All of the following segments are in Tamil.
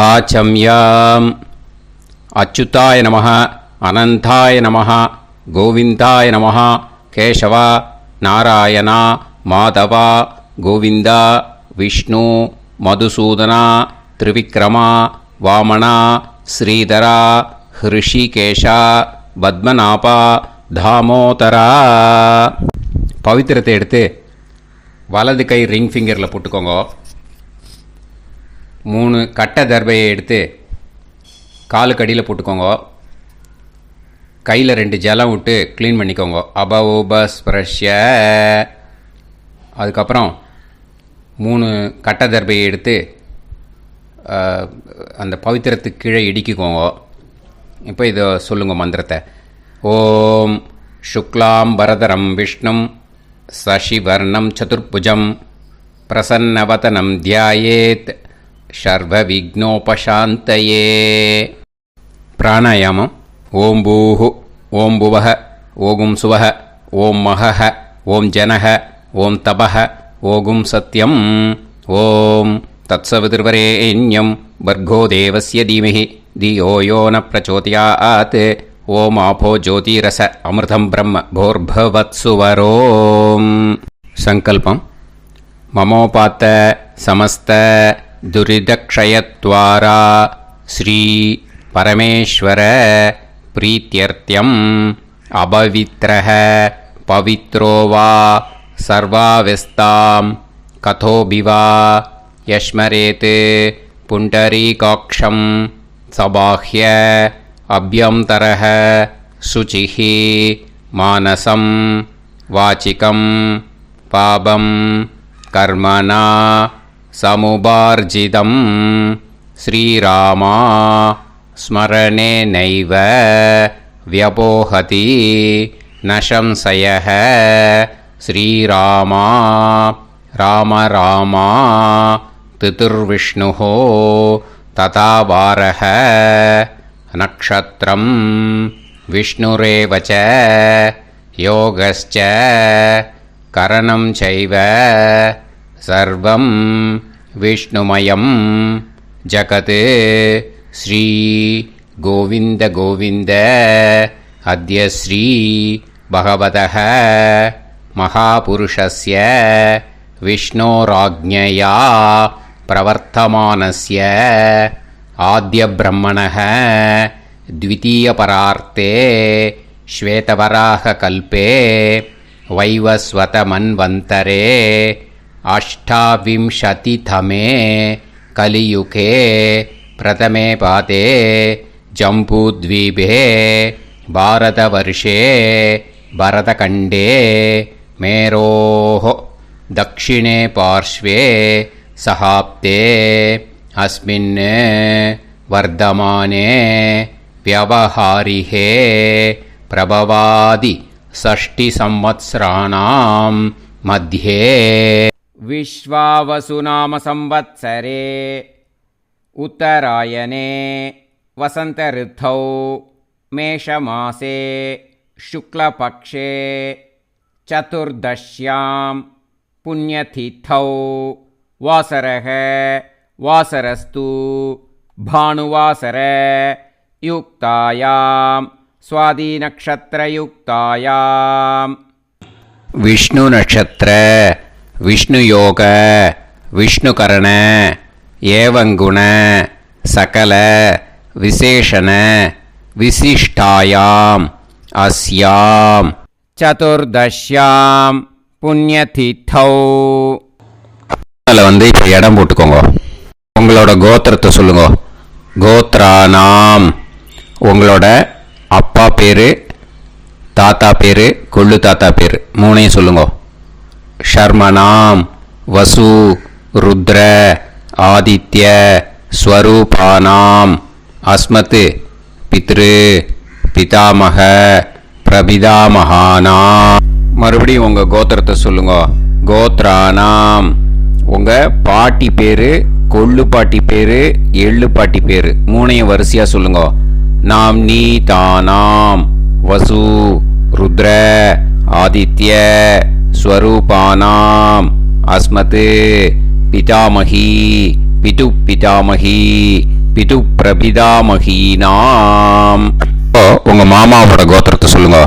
ஆச்சம்யாம். அச்சுதாய நமः, அனந்தாய நமः, கோவிந்தாய நமः, கேசவா, நாராயணா, மாதவா, கோவிந்தா, விஷ்ணு, மதுசூதனா, திரிவிக்ரமா, வாமனா, ஸ்ரீதரா, ஹிருஷிகேஷா, பத்மநாபா, தாமோதரா. பவித்திரத்தை எடுத்து வலது கை ரிங் ஃபிங்கரில் போட்டுக்கோங்க. 3 கட்டை தர்பையை எடுத்து காலுக்கு அடியில் போட்டுக்கோங்க. கையில் 2 ஜலம் விட்டு க்ளீன் பண்ணிக்கோங்க. அபவோபஸ்பிரஷ்ய. அதுக்கப்புறம் 3 கட்டை தர்பையை எடுத்து அந்த பவித்திரத்துக்கு கீழே இடிக்கிக்கோங்க. இப்போ இதை சொல்லுங்க மந்திரத்தை. ஓம் சுக்லாம் வரதரம் விஷ்ணும் சசிவர்ணம் சதுர்புஜம் பிரசன்னவதனம் தியாயேத் சர்வ விக்னோபசாந்தயே. பிராணாயாமம். ஓம் பூஹு, ஓம் புவஹ, ஓகும் சுவஹ, ஓம் மஹஹ, ஓம் ஜனஹ, ஓம் தபஹ, ஓகும் சத்யம். ஓம் தத்சவிதுர்வரேண்யம் வர்கோ தேவஸ்ய தீமஹி தியோ யோ ந பிரச்சோதயாத். ஓம் ஆபோ ஜோதிரச அமிர்தம் பிரம்ம போர்பவத்சுவரோம். சங்கல்பம். மமோபாத்த சமஸ்த துரிதக்ஷயத்வாரா ஸ்ரீ பரமேஸ்வர பிரீத்யர்த்தியம் அபவித்ரஹ பவித்ரோ வா சர்வாவஸ்தாம் கதோபிவா யஸ்மரேத் புண்டரீகாக்ஷம் சபாஹ்ய அப்யந்தரஹ சுசிஹ மானசம் வாசிகம் பாபம் கர்மணா சமுபார்ஜிதம் ஸ்ரீராமா ஸ்மரணேனைவ வ்யபோஹதி ந சம்சயः. ஸ்ரீராமா ராம ராமா திதிர்விஷ்ணுः ததா வாரஹ. நக்ஷத்ரம் விஷ்ணுரேவ ச யோகஸ்ச கரணம் சைவ சர்வம் விஷ்ணுமயம் ஜகத். ஸ்ரீ கோவிந்த கோவிந்த அத்ய ஸ்ரீ பகவதः மகாபுருஷஸ்ய விஷ்ணோராஜ்ஞயா பிரவர்த்தமானஸ்ய ஆத்ய பிரம்மணः த்விதீயபரார்த்தே ஸ்வேதவராக கல்பே வைவஸ்வத மன்வந்தரே அஷ்டாவிம்சதிதமே கலியுகே பிரதமே பாதே ஜம்பூத்வீபே பாரதவர்ஷே பரதகண்டே மேரோः தக்ஷிணே பார்ஷ்வே சஹாப்தே அஸ்மின் வர்தமானே வியவஹாரிஹே பிரபவாதி ஷஷ்டி சம்வத்சராணாம் மத்யே. விஸ்வாவசு நாம சம்வத்சரே உத்தராயணே வசந்த ரித்தௌ மேஷமாசே சுக்லபக்ஷே சதுர்தஷ்யாம் புண்ணியதித்தௌ வாசரஹ வாசரஸ்து பானுவாசர யுக்தாயாம் ஸ்வாதி நக்ஷத்ரயுக்தாயாம். விஷ்ணு நக்ஷத்ர விஷ்ணு யோக விஷ்ணுகரண ஏவங்குண சகல விசேஷண விசிஷ்டாயாம் அஸ்யாம் சதுர்தஷ்யாம் புண்ணியதித்தௌ. அதில் இப்போ இடம் போட்டுக்கோங்க. உங்களோட கோத்திரத்தை சொல்லுங்க. கோத்ரானாம். உங்களோட அப்பா பேர், தாத்தா பேர், கொள்ளு தாத்தா பேர் 3ஐயும் சொல்லுங்க. ஷர்மனாம் வசு ருத்ர ஆதித்ய ஸ்வரூபானாம் அஸ்மத் பித்ரு பிதாமக பிரபிதாமகானாம். மறுபடியும் உங்கள் கோத்திரத்தை சொல்லுங்க. கோத்ரானாம். உங்கள் பாட்டி பேர், கொள்ளு பாட்டி பேர், எள்ளு பாட்டி பேர் 3ஐயும் வரிசையாக சொல்லுங்க. நாம் நீ தானாம் வசு ருத்ர ஆதித்ய ஸ்வரூபானாம் அஸ்மத் பிதாமகி பிது பிதாமகி பிது பிரபிதாமகீனாம். உங்க மாமாவோட கோத்திரத்தை சொல்லுங்க.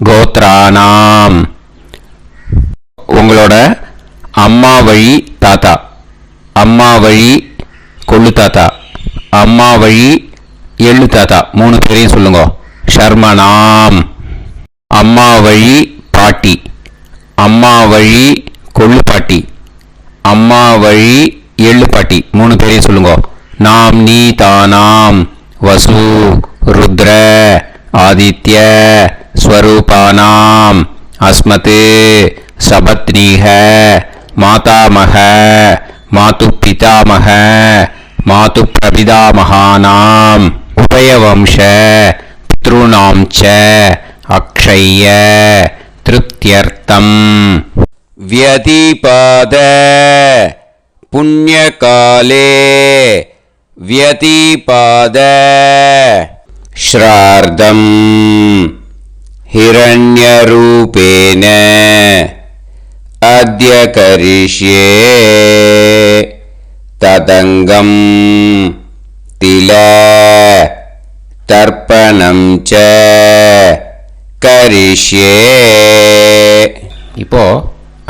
கோத்ரானாம். உங்களோட அம்மா வழி தாத்தா, அம்மா வழி கொள்ளு தாத்தா, அம்மா வழி எள்ளு தாத்தா, 3 பேரையும் சொல்லுங்க. ஷர்மனாம். அம்மா வழி பாட்டி, அம்மா வழி கொள்ளு பாட்டி, அம்மா வழி எள்ளு பாட்டி, 3 பேரையும் சொல்லுங்க. நாம் நீ தானாம் வசு ருத்ர ஆதித்ய ஸ்வரூபானாம் அஸ்மத் சபத்னீஹ மாதாமஹ மாது பிதாமஹ மாது பிரபிதாமகானாம் உபயவம்ச பித்ருணாம் ச அக்ஷய்ய திருப்தியர்த்தம் வியதிபாத புண்ணியகாலே व्यतिपाद श्रार्धं हिरण्यरूपेण अद्य करिष्ये तदङ्गं तिल तर्पणं च करिष्ये. இப்போ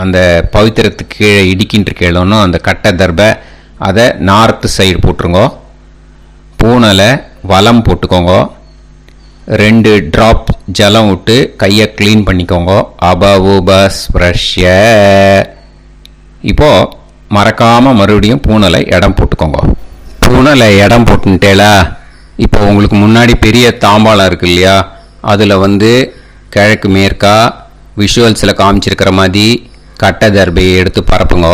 அந்த பவித்திரத்துக்கு கீழே இடிக்கின்ற கேளோன்னு அந்த கட்டை தர்பை அதை நார்த்து சைடு போட்டுருங்க. பூனலை வலம் போட்டுக்கோங்க. 2 ட்ராப் ஜலம் விட்டு கையை க்ளீன் பண்ணிக்கோங்க. அபவுபஸ்ப்ரஷ்ய. இப்போது மறக்காமல் மறுபடியும் பூனலை இடம் போட்டுக்கோங்க. பூனலை இடம் போட்டுட்டேலா. இப்போ உங்களுக்கு முன்னாடி பெரிய தாம்பாளம் இருக்கு இல்லையா, அதில் கிழக்கு மேற்கா விஷுவல்ஸில் காமிச்சிருக்கிற மாதிரி கட்டை தர்பையை எடுத்து பரப்புங்க.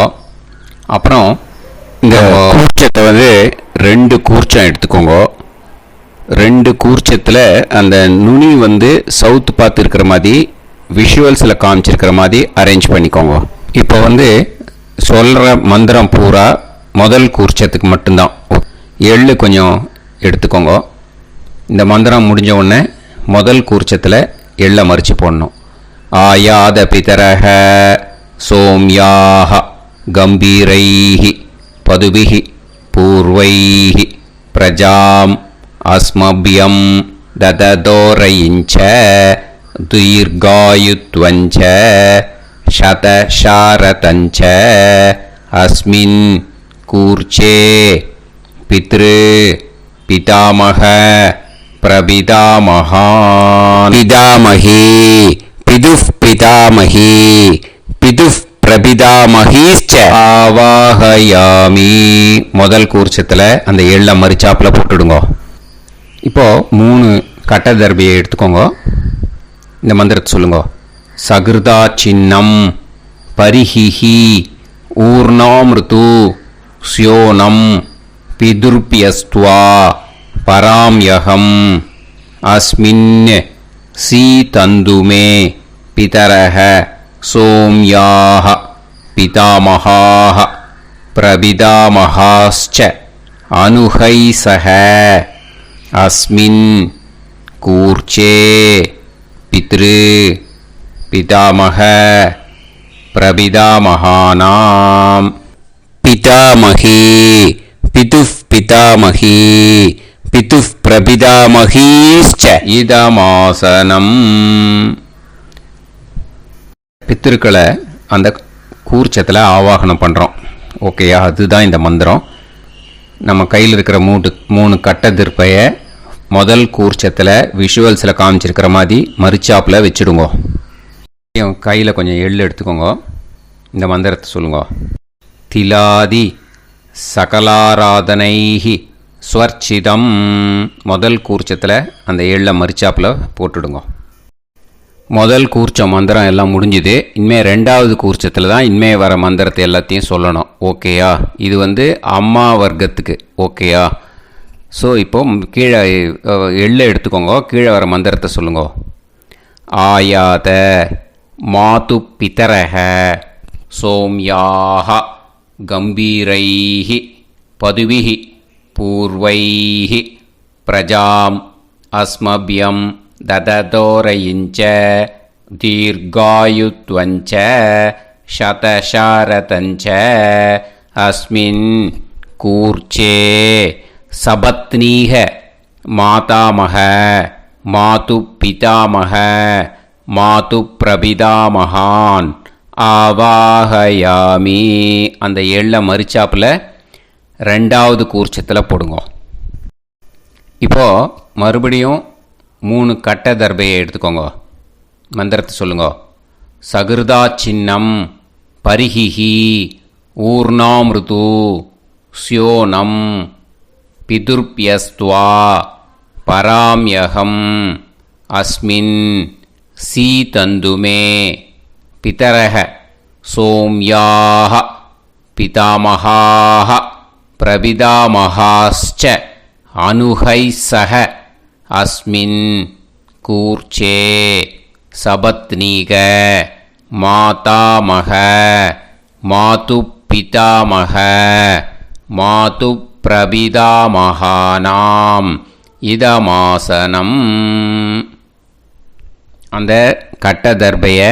அப்புறம் இந்த கூர்ச்சத்தை 2 கூர்ச்சம் எடுத்துக்கோங்க. 2 கூர்ச்சத்தில் அந்த நுனி சவுத் பார்த்து இருக்கிற மாதிரி விஷுவல்ஸில் காமிச்சிருக்கிற மாதிரி அரேஞ்ச் பண்ணிக்கோங்க. இப்போ சொல்கிற மந்திரம் பூரா முதல் கூர்ச்சத்துக்கு மட்டும்தான். எள்ளு கொஞ்சம் எடுத்துக்கோங்க. இந்த மந்திரம் முடிஞ்ச உடனே முதல் கூர்ச்சத்தில் எள்ளை மறித்து போடணும். ஆயாத பிதரஹ சோம்யாக கம்பீரைஹி பதுபிஹி பூர்வைஹி பிரஜாம் அஸ்மபியம் தததோரயிஞ்ச தீர்காயுத்வஞ்ச சதசாரதஞ்ச அஸ்மின் கூர்ச்சே பித்ரு பிதாமக பிரபிதாமகான் பிதாமகி பிதுஃப் பிதாமகி பிதுஃப் பிரபிதாமஹீஸ்ச ஆவாஹயாமி. முதல் கூர்ச்சத்தில் அந்த எள்ளை மறிச்சாப்பில் போட்டுடுங்க. இப்போது 3 கட்டை தர்பியை எடுத்துக்கோங்க. இந்த மந்திரத்தை சொல்லுங்க. சகிருதா சின்னம் பரிஹிஹி ஊர்ணாமிருது ஸ்யோனம் பிதுர்பியஸ்துவா பராம்யகம் அஸ்மின் சீதந்துமே பிதரஹ சோம்யாஹ பிதாமஹாஹ பிரபிதாமஹாஸ்ச அனுஹைசஹ அஸ்மின் கூர்ச்சே பித்ரு பிதாமஹ பிரபிதாமகானாம் பிதாமஹி பிதுஃப் பிதாமஹி பிதுஃப் பிரபிதாமஹீஸ்ச இதமாசனம். பித்திருக்களை அந்த கூர்ச்சத்தில் ஆவாகனம் பண்ணுறோம். ஓகேயா? அதுதான் இந்த மந்திரம். நம்ம கையில் இருக்கிற 3 கட்டை திருப்பையை முதல் கூர்ச்சத்தில் விஷுவல்ஸில் காமிச்சிருக்கிற மாதிரி மறிச்சாப்பில் வச்சுடுங்க. கையில் கொஞ்சம் எள்ளு எடுத்துக்கோங்க. இந்த மந்திரத்தை சொல்லுங்க. திலாதி சகலாராதனைஹி ஸ்வர்ச்சிதம். முதல் கூர்ச்சத்தில் அந்த எள்ளை மறிச்சாப்பில் போட்டுடுங்க. முதல் கூர்ச்சம் மந்திரம் எல்லாம் முடிஞ்சுது. இனிமேல் 2வது கூர்ச்சத்தில் தான் இனிமேல் வர மந்திரத்தை எல்லாத்தையும் சொல்லணும். ஓகேயா? இது அம்மா வர்க்கத்துக்கு. ஓகேயா? ஸோ இப்போது கீழே எள்ளை எடுத்துக்கோங்க. கீழே வர மந்திரத்தை சொல்லுங்க. ஆயாத மாது பிதரஹ சோம்யாக கம்பீரைஹி பதுவிஹி பூர்வைஹி பிரஜாம் அஸ்மபியம் தததோரயிஞ்ச தீர்காயுத்வஞ்ச சதசாரதஞ்ச அஸ்மின் கூர்ச்சே சபத்னீக மாதாமக மாது பிதாமக மாது பிரபிதாமகான் ஆவாஹயாமி. அந்த எள்ள மரிச்சாப்பில் ரெண்டாவது கூர்ச்சத்தில் போடுங்க. இப்போது மறுபடியும் 3 கட்ட தர்பையை எடுத்துக்கோங்க. மந்திரத்தை சொல்லுங்க. சகிருதா சின்னம் பரிஹிஹி ஊர்ணாமிருது ஸ்யோனம் பிதுர்பியஸ்துவா பராம்யகம் அஸ்மின் சீதந்துமே பிதரஹ சோம்யாஹ பிதாமஹாஹ பிரபிதாமஹாஸ்ச அனுஹைசஹ அஸ்மின் கூர்ச்சே சபத்னீக மாதாமக மாது பிதாமக மாது பிரபிதாமகானாம் இதமாசனம். அந்த கட்ட தர்பையை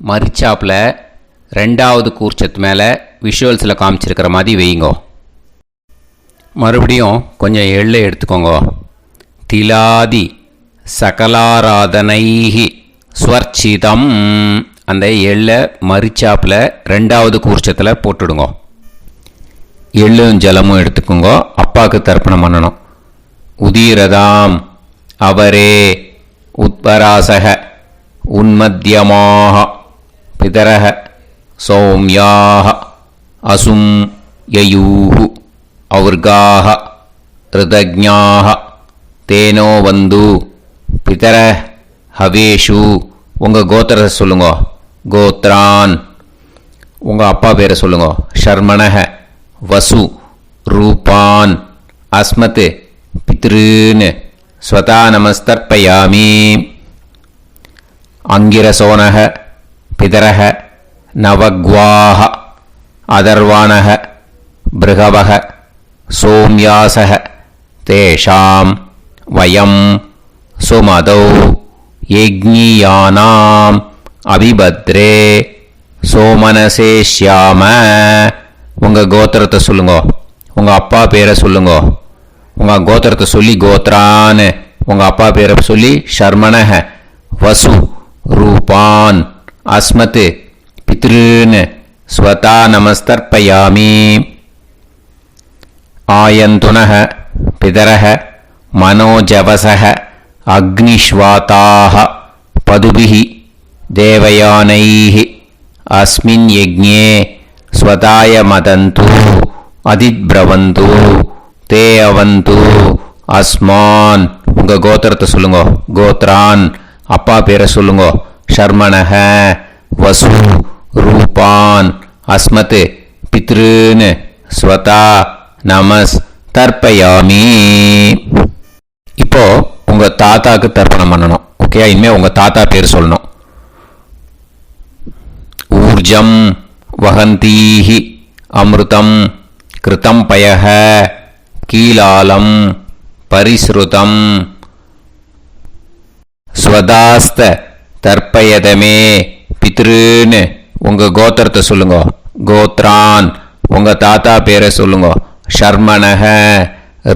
மரிச்சாப்பில் ரெண்டாவது கூர்ச்சத்து மேலே விஷுவல்ஸில் காமிச்சிருக்கிற மாதிரி வைங்கோ. மறுபடியும் கொஞ்சம் எள்ளை எடுத்துக்கோங்க. திலாதி சகலாராதனைஹி ஸ்வர்ச்சிதம். அந்த எள்ளை மரிச்சாப்பில் ரெண்டாவது கூர்ச்சத்தில் போட்டுடுங்க. எள்ளும் ஜலமும் எடுத்துக்கோங்க. அப்பாவுக்கு தர்ப்பணம் பண்ணணும். உதீரதாம் அவரே உத்பராசக உன்மத்தியமாக பிதரக சௌம்யாக அசும் யயூஹு ஔர்காக ரிதஜ்ஞாக தேனோ வந்து பிதர ஹவேஷு. உங்கள் கோத்திரத்தை சொல்லுங்க. கோத்ரான். உங்கள் அப்பா பேரை சொல்லுங்க. ஷர்மணக வசு ரூபான் அஸ்மத் பித்ருன்னு ஸ்வதா நமஸ்தர்ப்பயாமி. அங்கிரசோனக பிதரக நவக்வாஹ அதர்வாணக பிருகவக சோம்யாசக தேஷாம் வயம் சுமதௌ யஜ்ஞியானாம் அபிபத்ரே சோமனசேஷ்யாம. உங்கள் கோத்திரத்தை சொல்லுங்க. உங்கள் அப்பா பேரை சொல்லுங்க. உங்கள் கோத்திரத்தை சொல்லி கோத்ரான்னு உங்கள் அப்பா பேரை சொல்லி ஷர்மணக வசு ரூபான் அஸ்மத் பித்ருன்னு ஸ்வதா நமஸ்தர்ப்பயாமி. ஆயந்துனக பிதரக மனோஜவசக அக்னிஷ்வாதாக பதுபிஹி தேவயானைஹி அஸ்மின் யஜ்ஞே ஸ்வதாய மதந்து அதித்பிரவந்து தே அவது அஸ்மான். உங்கள் கோத்திரத்தை சொல்லுங்க. கோத்ரான். அப்பா பேரை சொல்லுங்க. ஷர்மணக வசு ரூபான் அஸ்மத் பித்ருன்னு ஸ்வதா நமஸ் தர்ப்பயாமி. இப்போ உங்கள் தாத்தாக்கு தர்ப்பணம் பண்ணணும். ஓகே, இனிமேல் உங்கள் தாத்தா பேர் சொல்லணும். ஊர்ஜம் வஹந்தீஹி அமிர்தம் கிருதம் பயஹ கீலாலம் பரிஸ்ருதம் ஸ்வதாஸ்த தர்ப்பயதமே பித்ருன்னு உங்கள் கோத்திரத்தை சொல்லுங்க. கோத்ரான். உங்கள் தாத்தா பேரை சொல்லுங்க. ஷர்மணக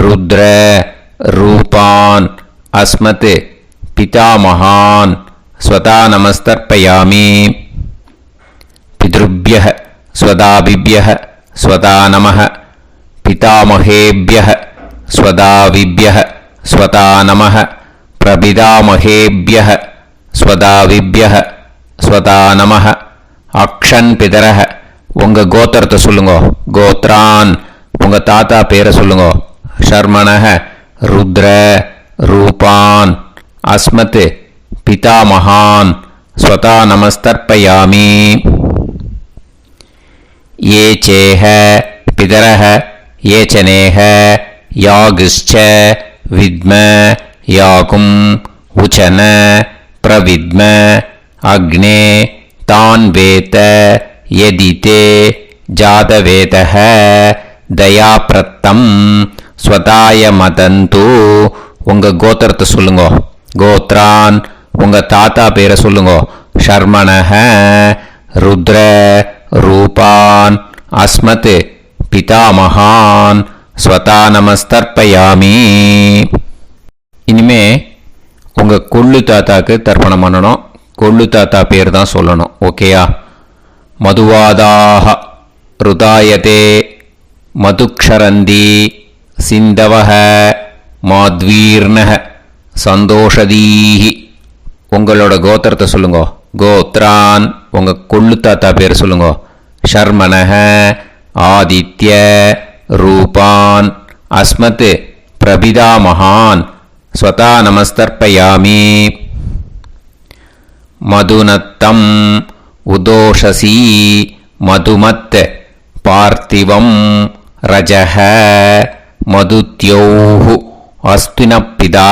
ருத்ர ரூபான் அஸ்மத் பிதாமகான் ஸ்வதா நமஸ்தர்ப்பயாமி. பித்ருப்யஹ ஸ்வதாபிப்யஹ ஸ்வதா நமஹ பிதாமகேப்யஹ ஸ்வதாவிப்யஹ ஸ்வதா நமஹ பிரபிதாமகேப்யஹ ஸ்வதாவிப்யஹ ஸ்வதா நமஹ. அக்ஷன் பிதரஹ. உங்கள் கோத்திரத்தை சொல்லுங்க. கோத்ரான். உங்கள் தாத்தா பேரை சொல்லுங்க. ஷர்மணக ருத்ர ரூபான் அஸ்மத் பிதாமகான் ஸ்வதா நமஸ்தர்ப்பயாமி. ये चेह पितरः ये चनेह यागश्च विद्म याकुम् उचन प्रविद्म अग्ने तान् वेत यदिते जातवेतः दयाप्रत्तं स्वताय मदन्तु. உங்கள் கோத்திரத்தை சொல்லுங்க. கோத்ரான். உங்கள் தாத்தா பேரை சொல்லுங்க. ஷர்மணஹ ருத்ர ரூபான் அஸ்மத் பிதாமகான் ஸ்வதா நமஸ்தர்ப்பயாமி. இனிமே உங்கள் கொள்ளு தாத்தாக்கு தர்ப்பணம் பண்ணணும். கொள்ளு தாத்தா பேர் தான் சொல்லணும். ஓகேயா? மதுவாதாக ருதாயதே மதுக்ஷரந்தி சிந்தவஹ மாத்வீர்ணஹ சந்தோஷதீஹி. உங்களோட கோத்திரத்தை சொல்லுங்க. கோத்ரான் உங்கள் கொள்ளு தாத்தா பேர் சொல்லுங்க. ஷர்மணஹ ஆதித்ய ரூபான் அஸ்மத் பிரபிதாமஹான் ஸ்வதா நமஸ்தர்ப்பயாமி. மதுநத்தம் உதோஷசி மதுமத் பார்த்திவம் ரஜஹ மதுத்யோஹு அஸ்தினப்பிதா.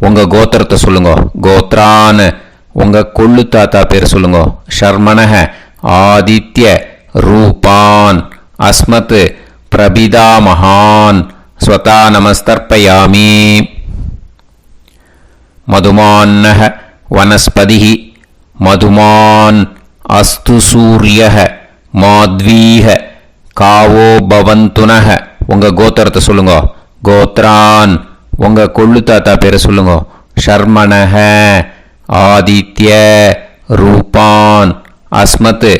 உங்கள் கோத்திரத்தை சொல்லுங்க. கோத்ரான் உங்கள் கொள்ளு தாத்தா பேர் சொல்லுங்க. ஷர்மணஹ ஆதித்ய ரூபான் அஸ்மத் பிரபிதாமஹான் ஸ்வதா நமஸ்தர்ப்பயாமி. மதுமான்னஹ வனஸ்பதிஹ மதுமான் அஸ்து சூரியஹ மாத்வீஹ காவோ பவந்துனஹ. உங்கள் கோத்திரத்தை சொல்லுங்க. கோத்ரான் உங்கள் கொள்ளு தாத்தா பேரை சொல்லுங்க. ஷர்மணஹ ஆதித்ய ரூபான் அஸ்மத்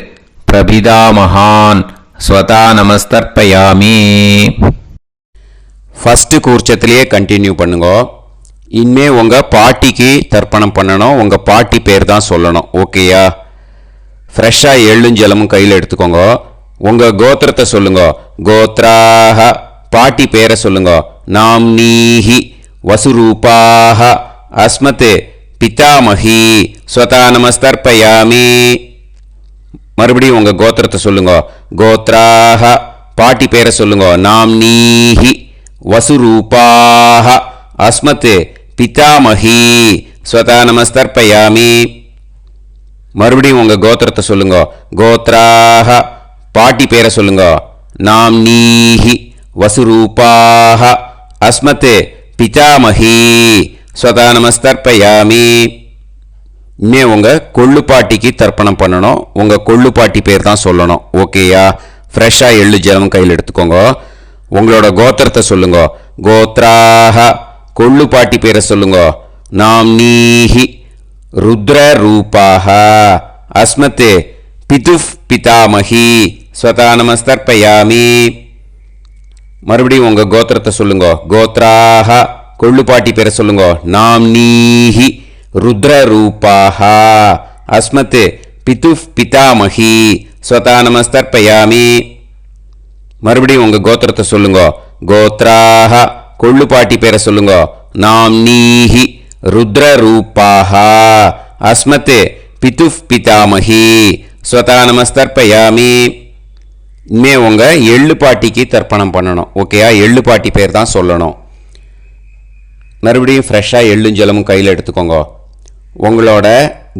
பிரபிதாமஹான் ஸ்வதா நமஸ்தர்ப்பயாமி. ஃபஸ்ட்டு கூர்ச்சத்திலேயே கண்டினியூ பண்ணுங்க. இனிமே உங்கள் பாட்டிக்கு தர்ப்பணம் பண்ணணும். உங்கள் பாட்டி பேர் தான் சொல்லணும். ஓகேயா? ஃப்ரெஷ்ஷாக எள்ளும் ஜலமும் கையில் எடுத்துக்கோங்க. உங்கள் கோத்திரத்தை சொல்லுங்க. கோத்ராஹ பாட்டி பேரை சொல்லுங்க. நாம்னீஹி வசுரூபாஹ அஸ்மத் பிதாமஹி ஸ்வதா நமஸ்தர்ப்பயாமி. மறுபடியும் உங்கள் கோத்திரத்தை சொல்லுங்க. கோத்ராஹ பாட்டி பேரை சொல்லுங்க. நாம்னீஹி வசுரூபாஹ அஸ்மத் பிதாமஹி ஸ்வதா நமஸ்தர்ப்பயாமி. மறுபடியும் உங்கள் கோத்திரத்தை சொல்லுங்க. கோத்ராஹ பாட்டி பேரை சொல்லுங்க. நாம்னீஹி வசுரூபாஹ அஸ்மத் பிதாமஹி ஸ்வதா நமஸ்தர்ப்பயாமி. இனிமே உங்கள் கொள்ளு பாட்டிக்கு தர்ப்பணம் பண்ணணும். உங்கள் கொள்ளு பாட்டி பேர் தான் சொல்லணும். ஓகேயா? ஃப்ரெஷ்ஷாக எள்ளு ஜலம் கையில் எடுத்துக்கோங்க. உங்களோட கோத்திரத்தை சொல்லுங்க. கோத்ராஹ கொள்ளு பாட்டி பேரை சொல்லுங்க. நாம்னீஹி ருத்ர ரூபாஹ அஸ்மத் பிதுஃப் பிதாமஹி ஸ்வதா நமஸ்தர்ப்பயாமி. மறுபடியும் உங்கள் கோத்திரத்தை சொல்லுங்க. கோத்ராஹ கொள்ளு பாட்டி பேரை சொல்லுங்க. நாம்னீஹி ருத்ர ரூபாஹ அஸ்மத் பிதுஃப் பிதாமஹி ஸ்வதா நமஸ்தர்ப்பயாமி. மறுபடியும் உங்கள் கோத்திரத்தை சொல்லுங்க. கோத்ராஹ கொள்ளு பாட்டி பேரை சொல்லுங்க. நாம்னீஹி ருத்ர ரூபாஹ அஸ்மத் பிதுஃப் பிதாமஹி ஸ்வதா நமஸ்தர்ப்பயாமி. இனிமே உங்கள் எள்ளு பாட்டிக்கு தர்ப்பணம் பண்ணணும். ஓகேயா? எள்ளு பாட்டி பேர் தான் சொல்லணும். மறுபடியும் ஃப்ரெஷ்ஷாக எள்ளும் ஜலமும் கையில் எடுத்துக்கோங்க. உங்களோட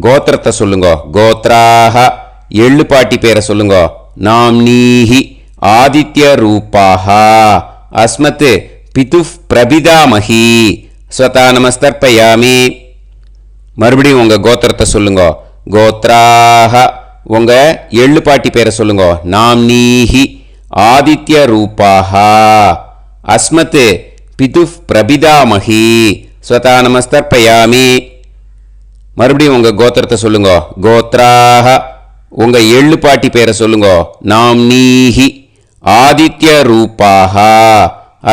கோத்திரத்தை சொல்லுங்க. கோத்ராஹ எள்ளு பாட்டி பேரை சொல்லுங்க. நாம்னீஹி ஆதித்ய ரூபாஹ அஸ்மத் பிதுஃப் பிரபிதாமஹி ஸ்வதா நமஸ்தர்ப்பயாமி. மறுபடியும் உங்கள் கோத்திரத்தை சொல்லுங்க. கோத்ராஹ உங்கள் எள்ளு பாட்டி பேரை சொல்லுங்க. நாம்னீஹி ஆதித்ய ரூபாஹ அஸ்மத் பிதுஃப் பிரபிதாமஹி ஸ்வதா நமஸ்தர்ப்பயாமி. மறுபடியும் உங்கள் கோத்திரத்தை சொல்லுங்க. கோத்ராஹ உங்கள் எள்ளு பாட்டி பேரை சொல்லுங்க. நாம்னீஹி ஆதித்ய ரூபாஹ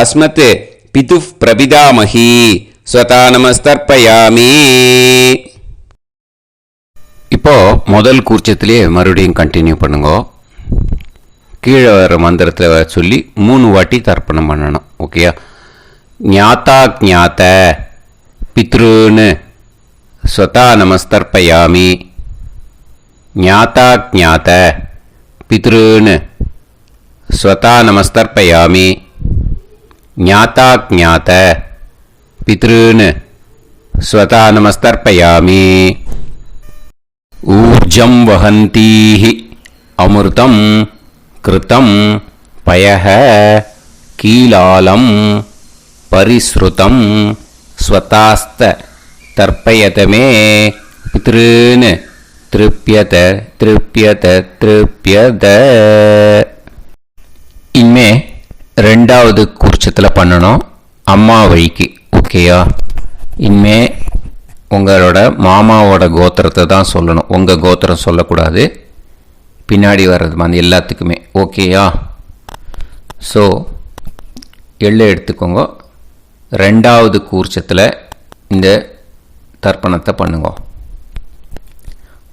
அஸ்மத் பிதுஃப் பிரபிதாமஹி ஸ்வதா நமஸ்தர்ப்பயாமி. இப்போ முதல் கூர்ச்சத்திலேயே மறுபடியும் கண்டினியூ பண்ணுங்க. கீழே வர மந்திரத்தை சொல்லி 3 வாட்டி தர்ப்பணம் பண்ணணும். ஓகேயா? ஞாதா ஞாத பித்ருன்னு ஸ்வதா நமஸ்தர்ப்பயாமி. ஞாதா ஞாத பித்ருன்னு ஸ்வதா நமஸ்தர்ப்பயாமி. ஞாதா ஞாத பித்ருன்னு ஸ்வதா நமஸ்தர்ப்பயாமி. ஊர்ஜம் வஹந்தீஹி அமிர்தம் கிருதம் பயஹ கீலாலம் பரிஸ்ருதம் ஸ்வதாஸ்த தர்ப்பயதமே பித்ருன்னு திருப்யத திருப்யத திருப்யத. இனிமே ரெண்டாவது கூர்ச்சத்தில் பண்ணணும் அம்மா வழிக்கு. ஓகேயா? இனிமே உங்களோட மாமாவோட கோத்திரத்தை தான் சொல்லணும், உங்கள் கோத்திரம் சொல்லக்கூடாது. பின்னாடி வர்றது மாதிரி எல்லாத்துக்குமே. ஓகேயா? ஸோ எள்ளு எடுத்துக்கோங்க. ரெண்டாவது கூர்ச்சத்தில் இந்த தர்ப்பணத்தை பண்ணுங்க.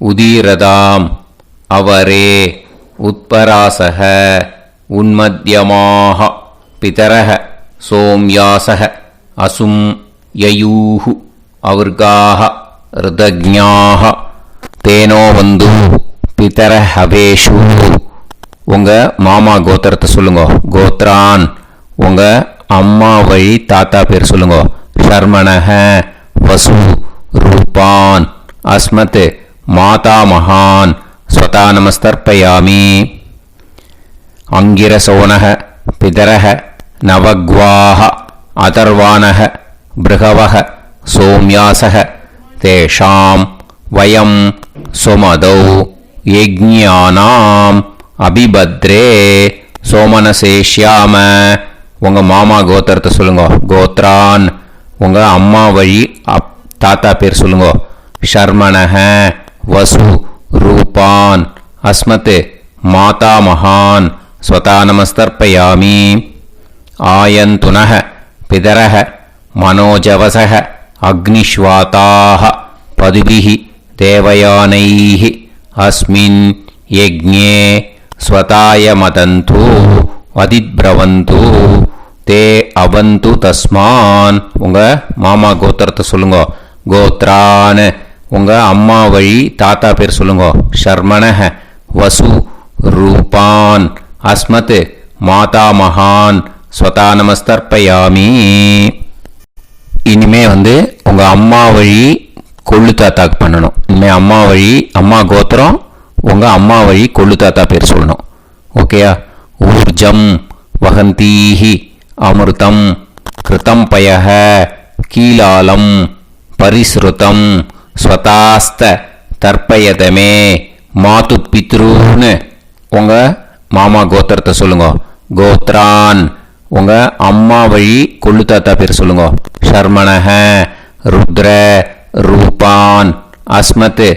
உதீரதாம் அவரே உத்பராசக உன்மத்யமாக பிதரக சோம்யாசக அசும் யயூஹு அவர்காக ருதஜ்ஞாக தேனோ வந்து பிதர ஹவேஷு. உங்கள் மாமா கோத்திரத்தை சொல்லுங்க. கோத்ரான் உங்கள் அம்மா வழி தாத்தா பேர் சொல்லுங்க. ஷர்மணஹ வசு ரூபான் அஸ்மத் மாதா மகான் ஸ்வதா நமஸ்தர்ப்பயாமி. அங்கிரசோனஹ பிதரஹ நவக்வாஹ அதர்வானஹ பிருகவஹ சோம்யாசஹ தேஷாம் வயம் சுமதௌ யஜ்ஞானாம் அபிபத்ரே சோமனசேஷ்யாம. உங்கள் மாமா கோத்திரத்தை சொல்லுங்க. கோத்ரான் உங்கள் அம்மா வழி தாத்தா பேர் சொல்லுங்க. ஷர்மணஹ வசு ரூபான் அஸ்மத் மாதா மகான் ஸ்வதா நமஸ்தர்ப்பயாமி. ஆயந்துனஹ பிதரஹ மனோஜவசஹ அக்னிஷ்வாதாஹ பதுபிஹி தேவயானைஹ அஸ்மின் யஜ்ஞே ஸ்வதாய மதந்து அதித்பிரவந்து தே அவந்து தஸ்மான். உங்கள் மாமா கோத்திரத்தை சொல்லுங்க. கோத்ரான் உங்கள் அம்மா வழி தாத்தா பேர் சொல்லுங்க. ஷர்மணஹ வசு ரூபான் அஸ்மத் மாதா மகான் ஸ்வதா நமஸ்தர்ப்பயாமி. இனிமே உங்கள் அம்மா வழி கொள்ளு தாத்தாக்கு பண்ணணும். இனிமேல் அம்மா வழி அம்மா கோத்திரம் உங்கள் அம்மா வழி கொள்ளு தாத்தா பேர் சொல்லணும். ஓகேயா? ஊர்ஜம் வகந்தீஹி அமிர்தம் கிருதம் பயஹ கீலாலம் பரிஸ்ருதம் ஸ்வதாஸ்த தர்ப்பயதமே மாது பித்ருன்னு. உங்கள் மாமா கோத்திரத்தை சொல்லுங்க. கோத்ரான் உங்கள் அம்மா வழி கொள்ளு தாத்தா பேர் சொல்லுங்க. ஷர்மணஹ ருத்ர ரூபான் அஸ்மத்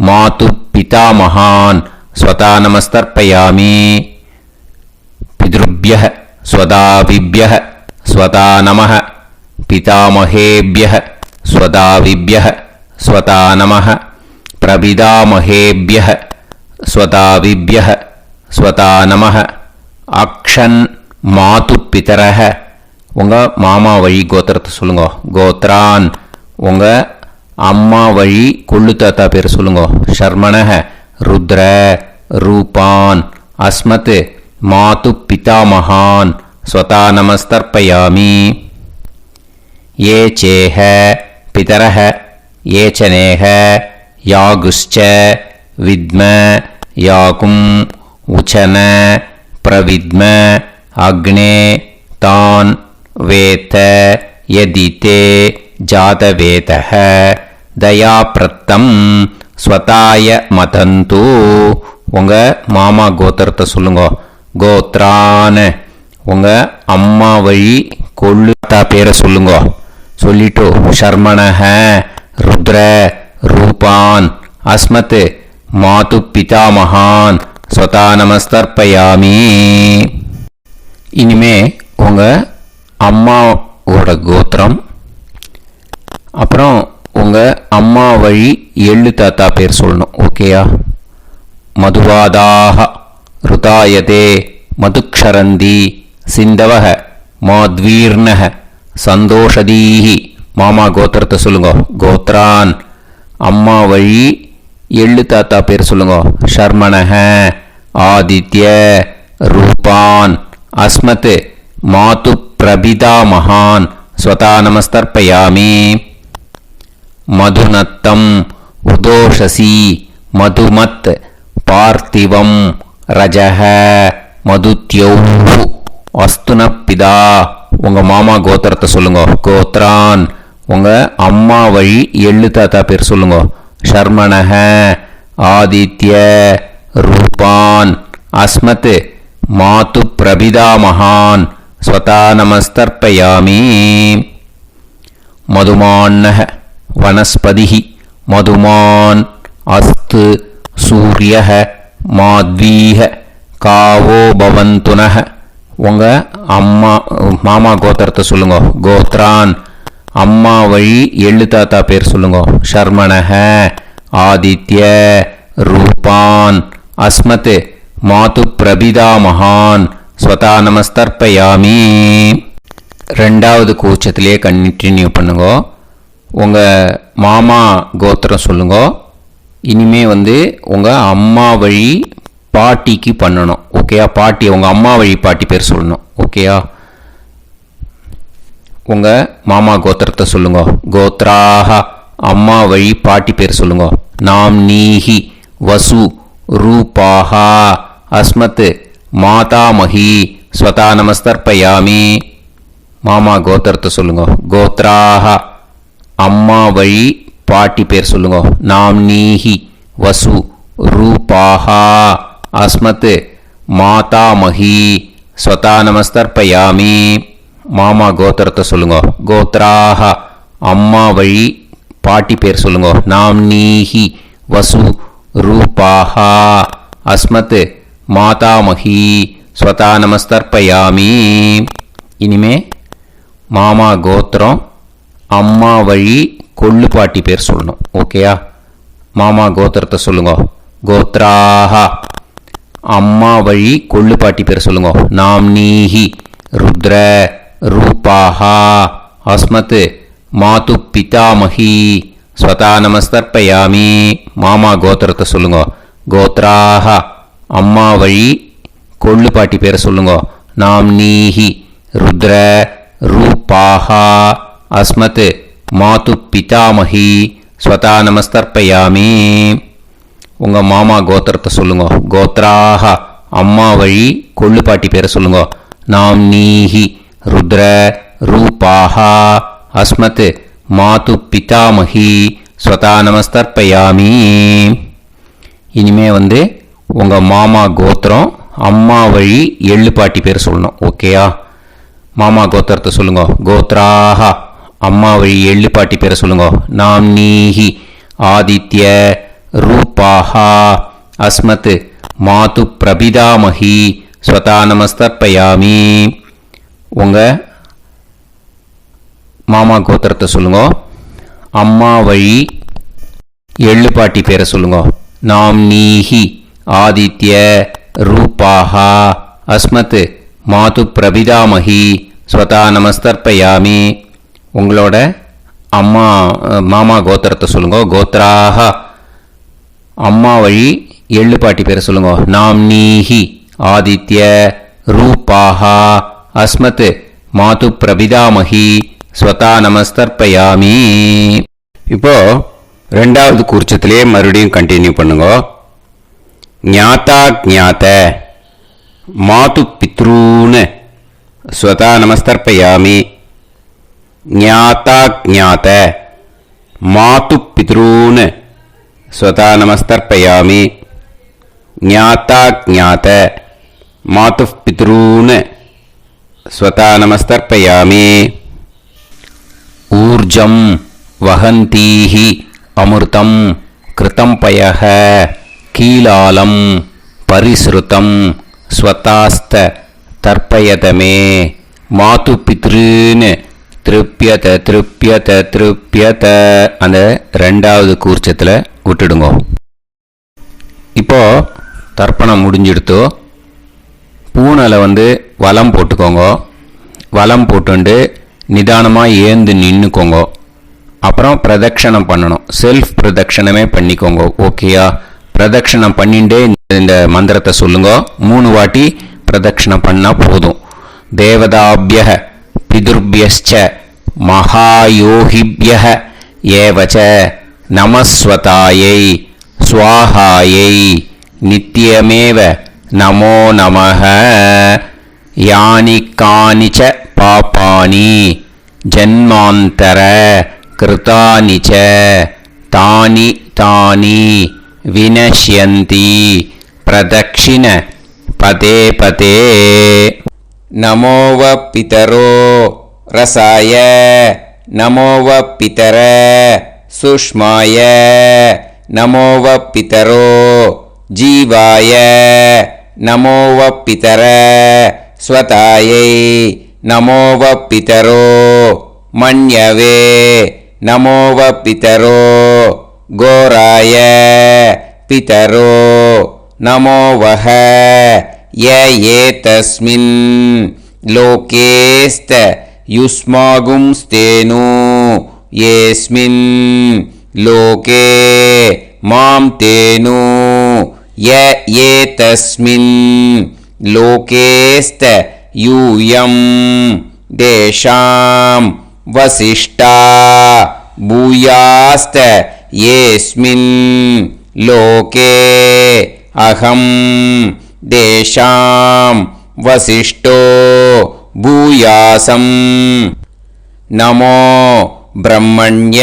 மாது பிதா மகான் ஸ்வதா நமஸ்தர்ப்பயாமி. பித்ருப்யஹ ஸ்வதாவிப்யஹ ஸ்வதா நமஹ பிதாமஹேப்யஹ ஸ்வதாவிப்யஹ ஸ்வதா நமஹ பிரபிதாமஹேப்யஹ ஸ்வதாவிப்யஹ ஸ்வதா நமஹ. அக்ஷன் மாது பிதரஹ உங்கள் மாமா வழி கோத்திரத்தை சொல்லுங்க. கோத்ரான் உங்கள் அம்மா வழி கொள்ளு தாத்தா பேர் சொல்லுங்க. ஷர்மணஹ ருத்ர ரூபான் அஸ்மத் மாது பிதா மகான் ஸ்வதா நமஸ்தர்ப்பயாமி. ஏ சேஹ பிதரஹ ஏச்சனேஹ யாகுஷ்ச வித்ம யாகும் உச்சன பிரவித்ம அக்னே தான் வேத யதிதே ஜாதவேதஹ தயாப்ரத்தம் ஸ்வதாய மதந்து. உங்கள் மாமா கோத்திரத்தை சொல்லுங்க. கோத்ரான் உங்கள் அம்மா வழி கொள்ளு தாத்தா பேரை சொல்லுங்க. சொல்லிட்டு ஷர்மணஹ ருத்ர ரூபான் அஸ்மத் மாது பிதா மகான் ஸ்வதா நமஸ்தர்ப்பயாமி. இனிமே உங்கள் அம்மாவோட கோத்திரம், அப்புறம் உங்கள் அம்மா வழி எள்ளு தாத்தா பேர் சொல்லணும். ஓகேயா? மதுவாதாக ருதாயதே மதுக்ஷரந்தி சிந்தவக மாத்வீர்ணக சந்தோஷதீஹி. மாமா கோத்திரத்தை சொல்லுங்க. கோத்ரான் அம்மா வழி எள்ளு தாத்தா பேர் சொல்லுங்க. ஷர்மணஹ ஆதித்ய ரூபான் அஸ்மத் மாது பிரபிதா மகான் ஸ்வதா நமஸ்தர்ப்பயாமி. மதுநத்தம் உதோஷசி மதுமத் பார்த்திவம் ரஜஹ மதுத்யௌஹு அஸ்துனப்பிதா. உங்கள் மாமா கோத்திரத்தை சொல்லுங்க. கோத்ரான் உங்கள் அம்மா வழி எள்ளு தாத்தா பேர் சொல்லுங்க. ஷர்மணஹ ஆதித்ய ரூபான் அஸ்மத் மாது பிரபிதா மகான் स्वता नमस्तर्पयामि मधुमान्नः वनस्पतिः मधुमान् अस्तु सूर्यः माध्वीः कावो भवन्तुनः உங்கள் அம்மா மாமா கோத்திரத்தை சொல்லுங்க. கோத்ரான் அம்மா வழி எள்ளு தாத்தா பேர் சொல்லுங்க. ஷர்மணஹ ஆதித்ய ரூபான் அஸ்மத் மாது பிரபிதா மகான் ஸ்வதா நமஸ்தர்ப்பயாமி. ரெண்டாவது கூச்சத்திலே கண்டினியூ பண்ணுங்க. உங்கள் மாமா கோத்திரம் சொல்லுங்க. இனிமே உங்கள் அம்மா வழி பாட்டிக்கு பண்ணணும். ஓகேயா? பாட்டி உங்கள் அம்மா வழி பாட்டி பேர் சொல்லணும். ஓகேயா? உங்கள் மாமா கோத்திரத்தை சொல்லுங்க. கோத்ராஹ அம்மா வழி பாட்டி பேர் சொல்லுங்க. நாம் நீஹி வசு ரூபாஹா அஸ்மத் மாதாமஹி ஸ்வதா நமஸ்தர்ப்பயாமி. மாமா கோத்திரத்தை சொல்லுங்க. கோத்ராஹ அம்மா வழி பாட்டி பேர் சொல்லுங்க. நாம் நீஹி வசு ரூபாஹா அஸ்மத் மாதாமஹி ஸ்வதா நமஸ்தர்ப்பயாமி. மாமா கோத்திரத்தை சொல்லுங்க. கோத்ராஹ அம்மா வழி பாட்டி பேர் சொல்லுங்க. நாம் நீஹி வசு ரூபாஹா அஸ்மத் மாதாமஹி ஸ்வதா நமஸ்தர்ப்பயாமி. இனிமே மாமா கோத்திரம் அம்மா வழி கொள்ளு பாட்டி பேர் சொல்லணும். ஓகேயா? மாமா கோத்திரத்தை சொல்லுங்க. கோத்ராஹ அம்மா வழி கொள்ளு பாட்டி பேர் சொல்லுங்க. நாம் நீஹி ருத்ர ரூபாஹா அஸ்மத் மாது பிதாமஹி ஸ்வதா நமஸ்தர்ப்பயாமி. மாமா கோத்திரத்தை சொல்லுங்க. கோத்ராஹ அம்மா வழி கொள்ளு பாட்டி பேர் சொல்லுங்க. நாம் நீஹி ருத்ர ரூபாஹா அஸ்மத் மாது பிதாமஹி ஸ்வதா நமஸ்தர்ப்பயாமி. உங்கள் மாமா கோத்திரத்தை சொல்லுங்க. கோத்ராஹ அம்மா வழி கொள்ளு பாட்டி பேரை சொல்லுங்க. நாம் நீஹி ருத்ர ரூபாஹா அஸ்மத் மாது பிதாமஹி ஸ்வதா நமஸ்தர்ப்பயாமி. இனிமே உங்கள் மாமா கோத்திரம் அம்மா வழி எள்ளு பாட்டி பேர் சொல்லணும். ஓகேயா? மாமா கோத்திரத்தை சொல்லுங்க. கோத்ராஹ அம்மா வழி எள்ளு பாட்டி பேரை சொல்லுங்க. நாம் நீஹி ஆதித்ய ரூபாஹா அஸ்மத் மாது பிரபிதாமஹி ஸ்வதா நமஸ்தர்ப்பயாமி. உங்கள் மாமா கோத்திரத்தை சொல்லுங்க. அம்மா வழி எள்ளு பாட்டி பேரை சொல்லுங்க. நாம் நீஹி ஆதித்ய ரூபாஹா அஸ்மத் மாது பிரபிதாமஹி ஸ்வதா நமஸ்தர்ப்பயாமி. உங்களோட அம்மா மாமா கோத்திரத்தை சொல்லுங்க. கோத்ராஹ அம்மா வழி எள்ளு பாட்டி பேரை சொல்லுங்க. நாம் நீஹி ஆதித்ய ரூபாஹா அஸ்மத் மாது பிரபிதாமஹி ஸ்வதா நமஸ்தர்ப்பயாமி. இப்போ ரெண்டாவது கூர்ச்சத்திலே மறுபடியும் கண்டினியூ பண்ணுங்க. ஞாதா ஞாத மாது பித்ரூன் ஸ்வதா நமஸ்தர்ப்பயாமி. ஞாதா ஞாத மாது பித்ரூன் ஸ்வதா நமஸ்தர்ப்பயாமி. ஞாதா ஞாத மாது பித்ரூன் ஸ்வதா நமஸ்தர்ப்பயாமி. ஊர்ஜம் வஹந்தீஹி அமிர்தம் கிருதம் பயஹ கீலாலம் பரிஸ்ருதம் ஸ்வதாஸ்த தர்ப்பயதமே. மாது பித்ருன்னு திருப்பியத திருப்பியத திருப்பியத அந்த ரெண்டாவது கூர்ச்சத்தில் விட்டுடுங்க. இப்போ தர்ப்பணம் முடிஞ்சிடுத்தோ பூனலை வலம் போட்டுக்கோங்க. வலம் போட்டுண்டு நிதானமாக ஏந்து நின்றுக்கோங்க. அப்புறம் பிரதட்சணம் பண்ணணும். செல்ஃப் பிரதட்சணமே பண்ணிக்கோங்க. ஓகேயா? பிரதட்சணம் பண்ணிண்டே இந்த மந்திரத்தை சொல்லுங்க. 3 வாட்டி பிரதட்சணம் பண்ணால் போதும். தேவதாபியः பிதுர்பியஸ்ச மகாயோகிபியः ஏவச நமஸ்வதாயை ஸ்வாஹாயை நித்யமேவ நமோ நமः. யானி கானிச்ச பாபானி ஜன்மாந்தர கிருதானி ச தானி தானி வினஷ்யந்தி பிரதக்ஷிண பதே பதே. நமோ வ பிதரோ ரசாய நமோ வ பிதர சுஷ்மாய நமோ வ பிதரோ ஜீவாய நமோ வ பிதர ஸ்வதாயை நமோ வ பிதரோ மன்யவே நமோ வ பிதரோ கோராய பிதரோ நமோ வஹ ய ஏதஸ்மின் லோகேஸ்த யுஸ்மாகும்ஸ்தேனு ஏஸ்மின் லோகே மாம் தேனு ய ஏதஸ்மின் லோகேஸ்த யூயம் தேஷாம் வசிஷ்டா பூயாஸ்த ஏஸ்மின் லோகே அகம் தேஷாம் வசிஷ்டோ பூயாசம் நமோ பிரம்மண்ய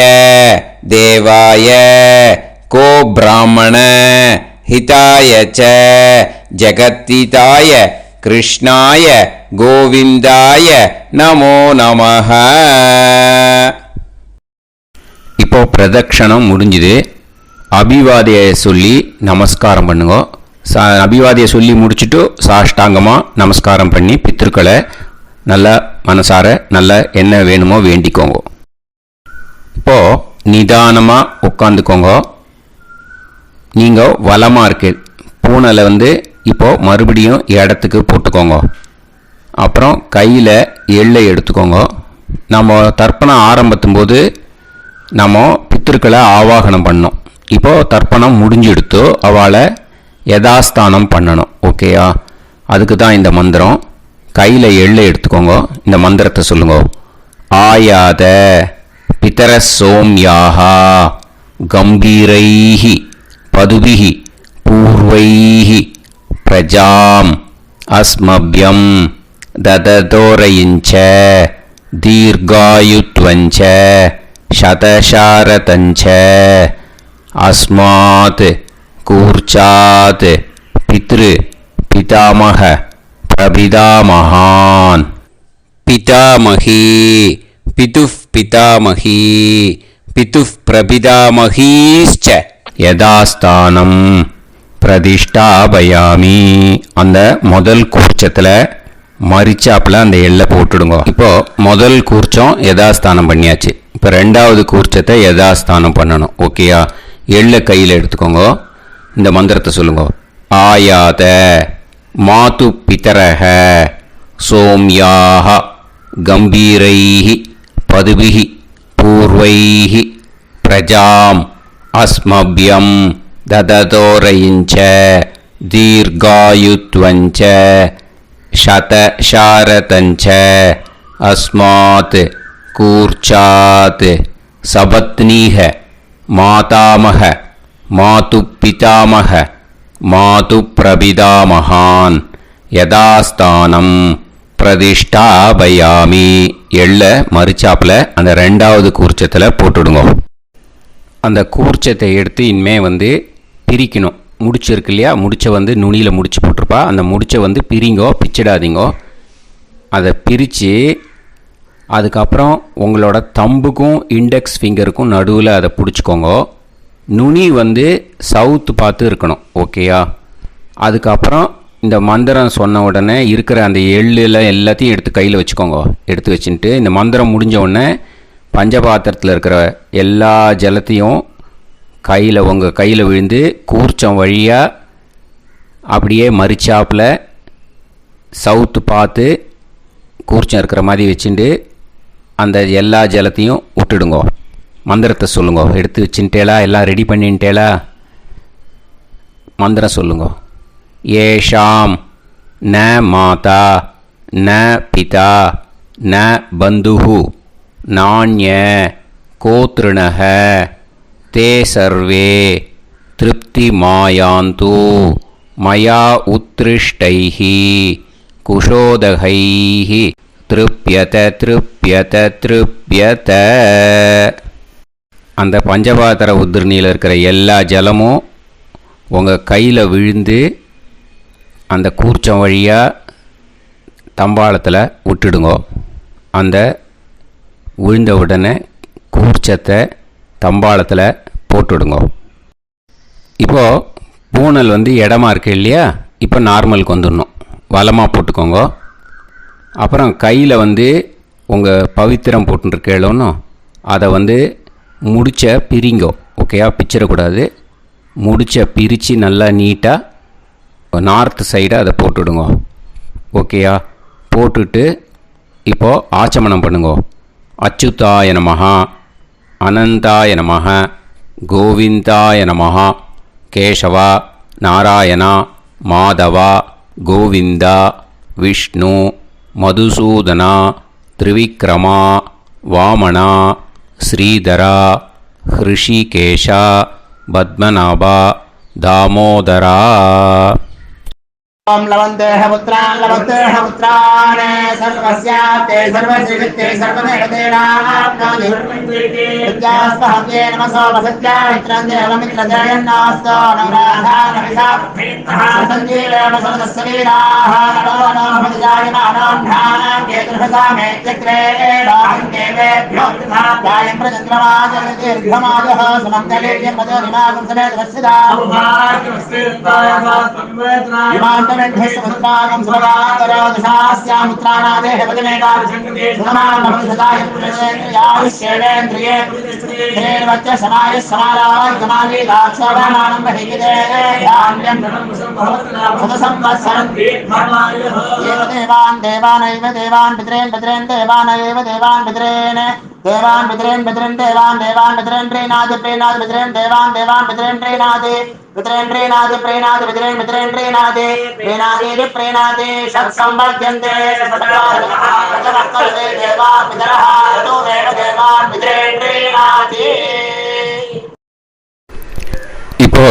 தேவாய கோ பிராமண ஹிதாய ச ஜகத்திதாய கிருஷ்ணாய கோவிந்தாய நமோ நமஹ. இப்போ பிரதக்ஷணம் முடிஞ்சுது. அபிவாதியை சொல்லி நமஸ்காரம் பண்ணுங்க. அபிவாதியை சொல்லி முடிச்சுட்டு சாஷ்டாங்கமாக நமஸ்காரம் பண்ணி பித்திருக்களை நல்லா மனசார நல்லா என்ன வேணுமோ வேண்டிக்கோங்க. இப்போது நிதானமாக உட்காந்துக்கோங்க. நீங்கள் வலமாக இருக்கு பூனையில் இப்போது மறுபடியும் இடத்துக்கு போட்டுக்கோங்க. அப்புறம் கையில் எள்ளை எடுத்துக்கோங்க. நம்ம தர்ப்பணம் ஆரம்பித்தும் போது நம்ம பித்திருக்களை ஆவாகனம் பண்ணோம். இப்போது தர்ப்பணம் முடிஞ்செடுத்து அவளை யதாஸ்தானம் பண்ணணும். ஓகேயா? அதுக்கு தான் இந்த மந்திரம். கையில் எள்ளை எடுத்துக்கோங்க. இந்த மந்திரத்தை சொல்லுங்க. ஆயாத பிதர சோம்யாஹா கம்பீரைஹி பதுபிஹி பூர்வைஹி பிரஜாம் அஸ்மப்யம் தததோரயிஞ்ச தீர்காயுத்வஞ்ச சதசாரதஞ்ச அஸ்மாத் கூர்ச்சாத் பித்ரு பிதாமக பிரபிதாமகான் பிதாமகி பிதுஃப் பிதாமகி பிதுஃப் பிரபிதாமகீஸ்ச யதாஸ்தானம் பிரதிஷ்டாபயாமி. அந்த முதல் கூர்ச்சத்தில் மரிச்சாப்பில் அந்த எல்லை போட்டுடுங்க. இப்போது முதல் கூர்ச்சம் யதாஸ்தானம் பண்ணியாச்சு. இப்போ ரெண்டாவது கூர்ச்சத்தை யதாஸ்தானம் பண்ணணும். ஓகேயா? எள்ளை கையில் எடுத்துக்கோங்க. இந்த மந்திரத்தை சொல்லுங்க. ஆயாத மாது பிதரஹ சோம்யாக கம்பீரைஹி பதுபிஹி பூர்வைஹி பிரஜாம் அஸ்மப்யம் தததோரயிஞ்ச தீர்காயுத்வஞ்ச சதசாரதஞ்ச அஸ்மாத் கூர்ச்சாத் சபத்னீஹ மாதாமஹ மாது பிதாமஹ மாது பிரபிதாமகான் யதாஸ்தானம் பிரதிஷ்டாபயாமி. எள்ள மரிச்சாப்பில் அந்த ரெண்டாவது கூர்ச்சத்தில் போட்டுடுங்க. அந்த கூர்ச்சத்தை எடுத்து இனிமே பிரிக்கணும். முடிச்சிருக்கு இல்லையா? முடிச்சை நுனியில் முடிச்சு போட்டிருப்பா. அந்த முடிச்சை பிரிங்கோ, பிச்சிடாதீங்கோ. அதை பிரித்து அதுக்கப்புறம் உங்களோட தம்புக்கும் இண்டெக்ஸ் ஃபிங்கருக்கும் நடுவில் அதை பிடிச்சிக்கோங்க. நுனி சவுத்து பார்த்து இருக்கணும். ஓகேயா? அதுக்கப்புறம் இந்த மந்திரம் சொன்ன உடனே இருக்கிற அந்த எள்ளில் எல்லாத்தையும் எடுத்து கையில் வச்சுக்கோங்க. எடுத்து வச்சுட்டு இந்த மந்திரம் முடிஞ்ச உடனே பஞ்சபாத்திரத்தில் இருக்கிற எல்லா ஜலத்தையும் உங்கள் கையில் விழுந்து கூர்ச்சம் வழியாக அப்படியே மரிச்சாப்பில் சவுத்து பார்த்து கூர்ச்சம் இருக்கிற மாதிரி வச்சுட்டு அந்த எல்லா ஜலத்தையும் விட்டுடுங்க. மந்திரத்தை சொல்லுங்க. எடுத்து வச்சுட்டேலா? எல்லாம் ரெடி பண்ணிட்டேலா? மந்திரம் சொல்லுங்க. ஏஷாம் ந மாதா ந பிதா ந பந்துஹு நாண்ய கோத்ருணஹ தே சர்வே திருப்தி மாயாந்து மயா உத்ருஷ்டைஹி குஷோதகைஹி திருப்யத திருப்யத திருப்யத. அந்த பஞ்சபாத்திர உதிரணியில் இருக்கிற எல்லா ஜலமும் உங்கள் கையில் விழுந்து அந்த கூர்ச்சம் வழியாக தம்பாளத்தில் விட்டுடுங்கோ. அந்த விழுந்த உடனே கூர்ச்சத்தை தம்பாளத்தில் போட்டுவிடுங்கோ. இப்போது பூனல் இடமா இருக்கு இல்லையா, இப்போ நார்மலுக்கு வந்துடணும். வலமாக போட்டுக்கோங்க. அப்புறம் கையில் உங்கள் பவித்திரம் போட்டுருக்கேளோன்னு அதை முடிச்ச பிரிங்கோ. ஓகேயா, பிச்சிடக்கூடாது. முடிச்ச பிரித்து நல்லா நீட்டாக நார்த் சைடை அதை போட்டுவிடுங்க. ஓகேயா, போட்டுட்டு இப்போது ஆச்சமனம் பண்ணுங்கோ. அச்சுதாய நமஹ, அனந்தாய நமஹ, கோவிந்தாய நமஹ, கேசவா, நாராயணா, மாதவா, கோவிந்தா, விஷ்ணு, மதுசூதனா, திரிவிக்ரமா, வாமனா, ஸ்ரீதரா, ஹிருஷிகேஷா, பத்மநாபா, தாமோதரா. ओम लवन्तेह पुत्रान् सर्वस्याते सर्वश्रीवित्ते सर्वदेवतेनाप्नोति विद्यास्पहव्ये नमसो वसत्या मित्रं देवमित्रजयन्नास्तो नवराधानविषासञ्जीवेन समदस्सवीराः नमो नमः विजायमानाभ्यां केतुर्भसामे चक्रे देवेभ्यो गायं प्रचन्द्रमाजर्दीर्घमाजः समङ्गलेयं मदोनिमागं समेत वत्सिदा समुद्रागं सुभगान्तरादशास्यामुत्राणादेह वदनेकाभिसङ्गते समानमभिसदाय पुरुषेन्द्रियाविश्येवेन्द्रिये धेर्वच्च समायः समाराय समाली दाक्षावानानं बहिगिदे धान्यं सदसंवत्सरं दीर्घमायुः देवान् देवानैव देवान् पितॄन् पितॄन् देवानैव देवान् पितॄन् देवान् पितॄन् पितॄन् देवान् देवान् पितॄन् प्रीणाति प्रीणाति पितॄन् देवान् देवान् पितॄन् प्रीणाति पितॄन् प्रीणाति प्रीणाति पितॄन् पितॄन् प्रीणाति प्रीणाति प्रीणाति षट्संवर्ध्यन्ते षट्कार्यते देवा पितरः ततोमेव देवान् पितॄन् प्रीणाति. இப்போ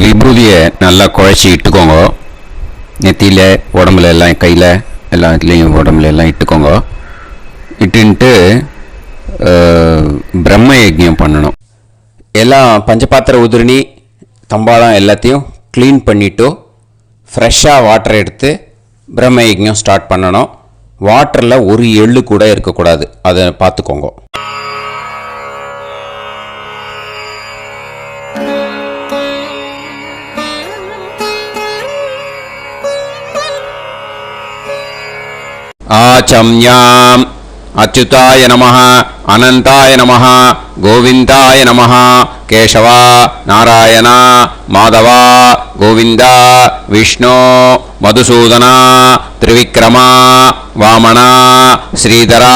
விபூதியை நல்லா குழச்சி இட்டுக்கோங்க. நெத்தியில், உடம்புல எல்லாம், கையில் எல்லா இதுலேயும் உடம்புல எல்லாம் இட்டுக்கோங்க. இட்டுன்ட்டு பிரம்ம யஜ்ஞம் பண்ணணும். எல்லாம் பஞ்சபாத்திர உதிரணி தம்பாளம் எல்லாத்தையும் க்ளீன் பண்ணிவிட்டு ஃப்ரெஷ்ஷாக வாட்டர் எடுத்து பிரம்ம யஜ்ஞம் ஸ்டார்ட் பண்ணணும். வாட்டரில் ஒரு எள்ளு கூட இருக்கக்கூடாது, அதை பார்த்துக்கோங்க. ஆச்சம்யாம் அச்சுதாய நமஹ, அனந்தாய நமஹ, கோவிந்தாய நமஹ, கேசவா, நாராயணா, மாதவா, கோவிந்தா, விஷ்ணு, மதுசூதனா, திரிவிக்ரமா, வாமனா, ஸ்ரீதரா,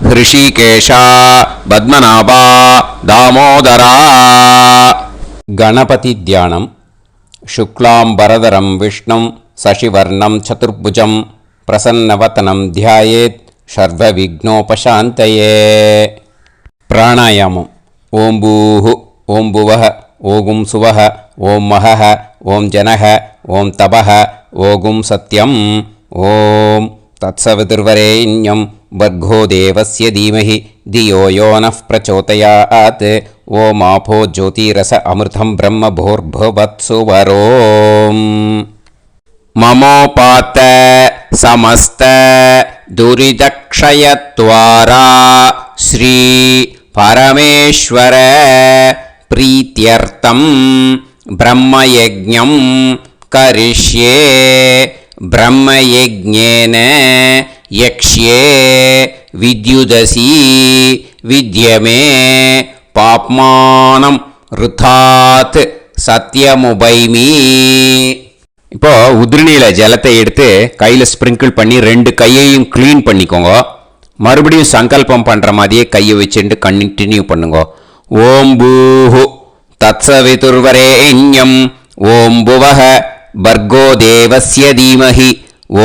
ஹிருஷிகேஷா, பத்மநாபா, தாமோதரா. கணபதி தியானம். சுக்லாம்பரதரம் விஷ்ணும் சசிவர்ணம் சதுர்புஜம் பிரசன்னவதனம் தியாயேத் சர்வவிக்னோபசாந்தயே. பிராணாயாமம். ஓம் பூஹு, ஓம் புவஹ, ஓகும் சுவஹ, ஓம் மஹஹ, ஓம் ஜனஹ, ஓம் தபஹ, ஓகும் சத்யம். ஓம் தத்சவிதுர்வரேண்யம் வர்கோ தேவஸ்ய தீமஹி தியோ யோ நः பிரச்சோதயாத். ஓம் ஆபோ ஜோதிரஸ அமிர்தம் பிரம்ம பூர்புவத்சு வரோம். மமோபாத்த समस्त दुरिदक्षयत्वारा श्री परमेश्वर प्रीत्यर्थं ब्रह्मयज्ञं करिष्ये. ब्रह्मयज्ञेन यक्ष्ये विद्युदसि विद्यमे पाप्मानं ऋथात् सत्यमुपैमि. இப்போ உதிரணியில் ஜலத்தை எடுத்து கையில் ஸ்ப்ரிங்கிள் பண்ணி 2 கையையும் க்ளீன் பண்ணிக்கோங்க. மறுபடியும் சங்கல்பம் பண்ணுற மாதிரியே கையை வச்சுட்டு கண்டினியூ பண்ணுங்க. ஓம் பூஹு தத்சவிதுர்வரேண்யம் ஓம் புவஹ பர்கோ தேவஸ்ய தீமஹி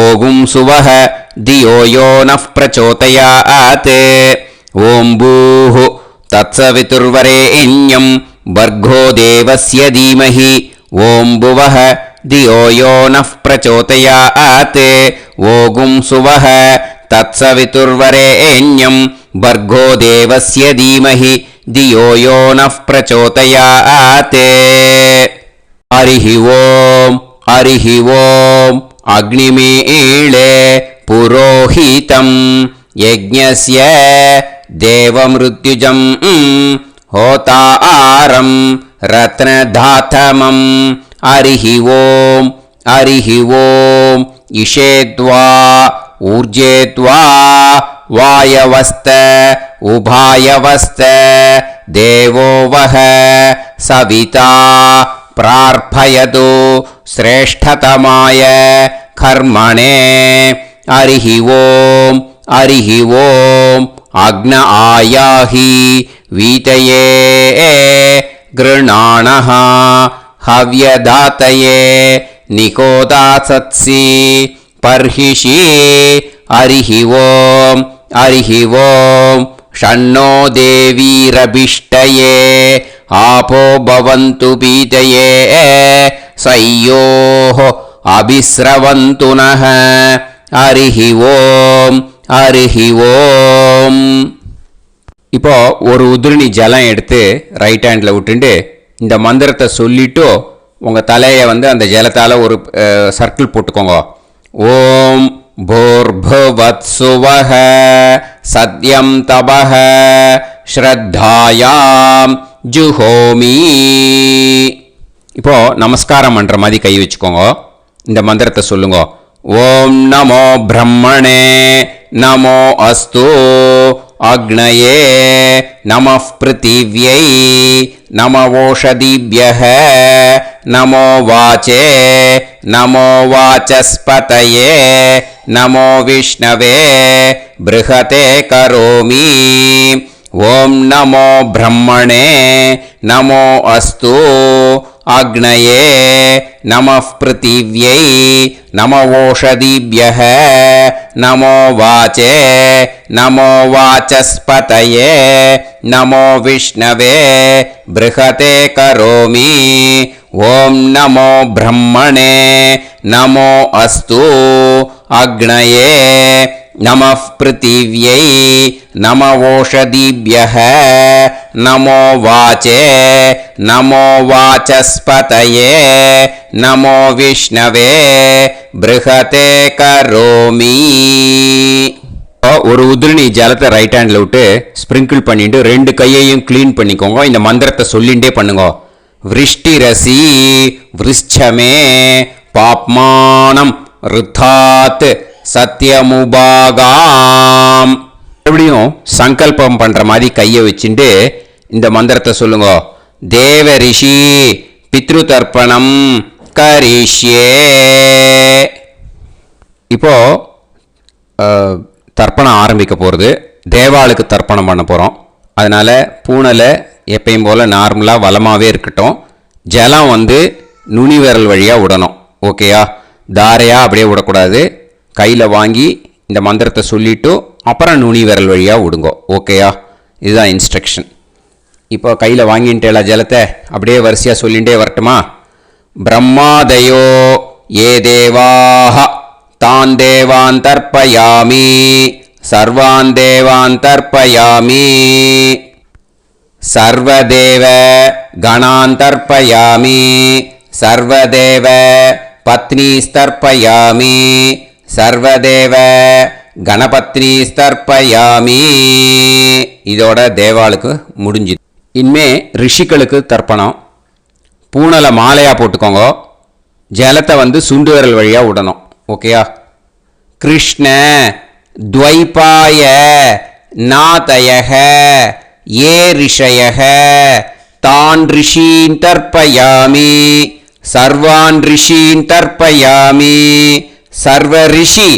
ஓகும் சுவஹ தியோ யோ நः பிரச்சோதயாத். ஓம் பூஹு தத்சவிதுர்வரேண்யம் பர்கோ தேவஸ்ய தீமஹி ஓம் புவஹ தியோ யோ நः பிரச்சோதயாத். ஓகும் சுவஹ தத்சவிதுர்வரேண்யம் பர்கோ தேவஸ்ய தீமஹி தியோ யோ நः பிரச்சோதயாத். ஹரிஹி ஓம் ஹரிஹி ஓம். அக்னிமீளே पुरोहितं यज्ञस्य देवमृत्युजं होतारं रत्नधातमं हरिः ओम् इषेत्वा ऊर्जेत्वा वायवस्त उभायवस्त देवो वः सविता प्रार्थयतु श्रेष्ठतमाय कर्मणे हरिः ओम् अग्न आयाहि वीतये गृणाणः हव्यदातये निकोदासत्सि पर्हिषि हरिः ओम् षण्णो देवीरभिष्टये आपो भवन्तु पीतये सयोः अभिस्रवन्तु नः हरिः ओम् இப்போ ஒரு உதிரணி ஜலம் எடுத்து ரைட் ஹேண்டில் விட்டுண்டு இந்த மந்திரத்தை சொல்லிட்டு உங்கள் தலையை வந்து அந்த ஜலத்தால் ஒரு சர்க்கிள் போட்டுக்கோங்க. ஓம் भूर्भुवत्सुवः सत्यं तपः ஸ்ரத்தாயாம் ஜுஹோமி. இப்போ நமஸ்காரம் பண்ற மாதிரி கை வச்சுக்கோங்க. இந்த மந்திரத்தை சொல்லுங்க. ஓம் நமோ பிரம்மணே நமோ அஸ்து அக்னயே நமः பிருத்திவ்யை நமோ ஓஷதிभ्यः நமோ வாச்சே நமோ வாசஸ்பதயே நமோ விஷ்ணவே ப்ருஹதே கரோமி. ஓம் நமோ பிரம்மணே நமோ அஸ்து அக்னயே நமः பிருத்திவ்யை நமோ ஓஷதிभ्यः நமோ வாச்சே நமோ வாசஸ்பதயே நமோ விஷ்ணவே ப்ருஹதே கரோமி. ஓம் நமோ பிரம்மணே நமோ அஸ்து அக்னயே நமः பிருத்திவ்யை நமோ ஓஷதிभ्यः நமோ வாச்சே நமோ வாசஸ்பதயே நமோ விஷ்ணவே ப்ருஹதே கரோமி. ஒரு உதிரணி ஜலத்தை ரைட் ஹேண்டில் விட்டு ஸ்ப்ரிங்கிள் பண்ணிட்டு ரெண்டு கையையும் க்ளீன் பண்ணிக்கோங்க. இந்த மந்திரத்தை சொல்லிகிட்டே பண்ணுங்க. விருஷ்டிரசி விருஷ்சமே பாப்மானம் ருத்தாத் சத்யமுபாகாம். எப்படியும் சங்கல்பம் பண்ற மாதிரி கையை வச்சுட்டு இந்த மந்திரத்தை சொல்லுங்க. தேவ ரிஷி பித்ரு தர்ப்பணம் கரிஷ்யே. இப்போ தர்ப்பணம் ஆரம்பிக்க போகிறது. தேவாளுக்கு தர்ப்பணம் பண்ண போகிறோம். அதனால் பூனலை எப்பயும் போல் நார்மலாக வளமாகவே இருக்கட்டும். ஜலம் வந்து நுனி விரல் வழியாக விடணும். ஓகேயா? தாரையாக அப்படியே விடக்கூடாது. கையில் வாங்கி இந்த மந்திரத்தை சொல்லிவிட்டு அப்புறம் நுனி விரல் வழியாக விடுங்க. ஓகேயா? இதுதான் இன்ஸ்ட்ரக்ஷன். இப்போ கையில் வாங்கிட்டேல ஜலத்தை அப்படியே வரிசையாக சொல்லிகிட்டே வரட்டுமா? பிரம்மாதயோ ஏ தேவாஹ தான் தேவான் தர்ப்பயாமி சர்வான் தேவான் தர்ப்பயாமி சர்வதேவ கணான் தர்ப்பயாமி சர்வதேவ பத்னீஸ்தர்ப்பயாமி சர்வதேவ கணபத்னீஸ்தர்ப்பயாமி. இதோட தேவாளுக்கு முடிஞ்சுது. இனிமே ரிஷிகளுக்கு தர்ப்பணம். பூனலை மாலையாக போட்டுக்கோங்க. ஜலத்தை வந்து சுண்டு விரல் வழியாக விடணும். ஓகேயா? கிருஷ்ண துவைபாய நாதயக ஏ ரிஷயக தான் ரிஷீன் தர்ப்பயாமி சர்வான் ரிஷீன் தர்ப்பயாமி சர்வ ரிஷி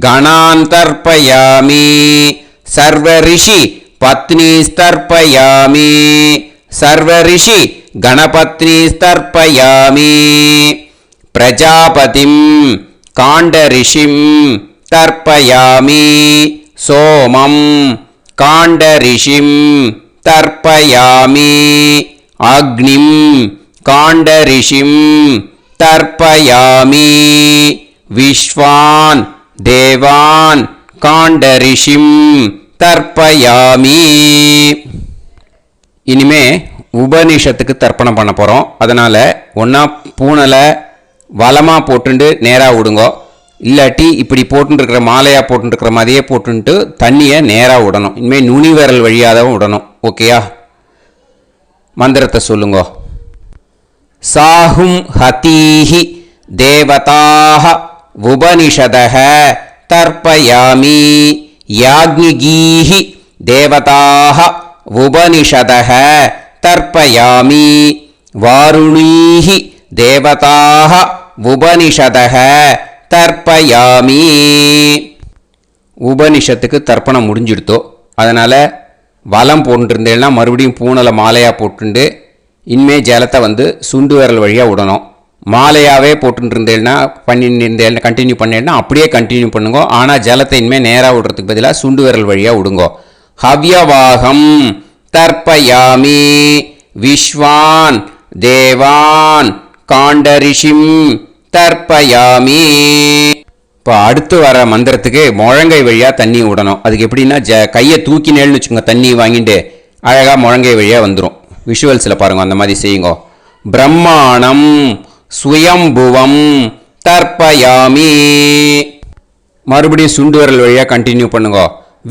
கணான் தர்ப்பயாமி சர்வ ரிஷி பத்னீஸ்தர்ப்பயாமி சர்வ ரிஷி கணபத்னீஸ்தர்ப்பயாமி பிரஜாபதிம் காண்டரிஷிம் தர்ப்பயாமி சோமம் காண்டரிஷிம் தர்ப்பயாமி அக்னிம் காண்டரிஷிம் தர்ப்பயாமி விஸ்வான் தேவான் காண்டரிஷிம் தர்ப்பயாமி. இனிமே உபநிஷத்துக்கு தர்ப்பணம் பண்ண போகிறோம். அதனால் ஒன்றா பூனலை வலமாக போட்டுண்டு நேராக விடுங்கோ. இல்லாட்டி இப்படி போட்டுருக்கிற மாலையாக போட்டுருக்கிற மாதிரியே போட்டுன்ட்டு தண்ணியை நேராக விடணும். இனிமேல் நுனி விரல் வழியாக தான் விடணும். ஓகேயா? மந்திரத்தை சொல்லுங்க. சாஹும் ஹதீஹி தேவதாக உபனிஷதஹ தர்ப்பயாமி யாக்ஞிகீஹி தேவதாக உபனிஷதஹ தர்ப்பயாமி வாருணீஹி தேவதாக உபனிஷதஹ தர்ப்பயாமி. உபனிஷத்துக்கு தர்ப்பணம் முடிஞ்சிடுத்தோ, அதனால் வலம் போட்டுருந்தேன்னா மறுபடியும் பூனலை மாலையாக போட்டுண்டு இனிமே ஜலத்தை சுண்டு விரல் வழியாக விடணும். மாலையாகவே போட்டுருந்தேன்னா பண்ணிருந்தேன் கண்டினியூ பண்ணேன்னா அப்படியே கண்டினியூ பண்ணுங்க. ஆனால் ஜலத்தை இனிமேல் நேராக விடுறதுக்கு பதிலாக சுண்டு விரல் வழியாக விடுங்கோ. ஹவ்யவாகம் தர்ப்பயாமி விஸ்வான் தேவான் காண்டரிஷிம் தர்ப்பயாமி. இப்போ அடுத்து வர மந்திரத்துக்கு முழங்கை வழியாக தண்ணி விடணும். அதுக்கு எப்படின்னா கையை தூக்கினேன்னு வச்சுக்கோங்க, தண்ணி வாங்கிட்டு அழகாக முழங்கை வழியாக வந்துடும். விஷுவல்ஸில் பாருங்க, அந்த மாதிரி செய்யுங்க. பிரம்மாணம் சுயம்புவம் தர்ப்பயாமி. மறுபடியும் சுண்டு விரல் வழியாக கண்டினியூ பண்ணுங்க.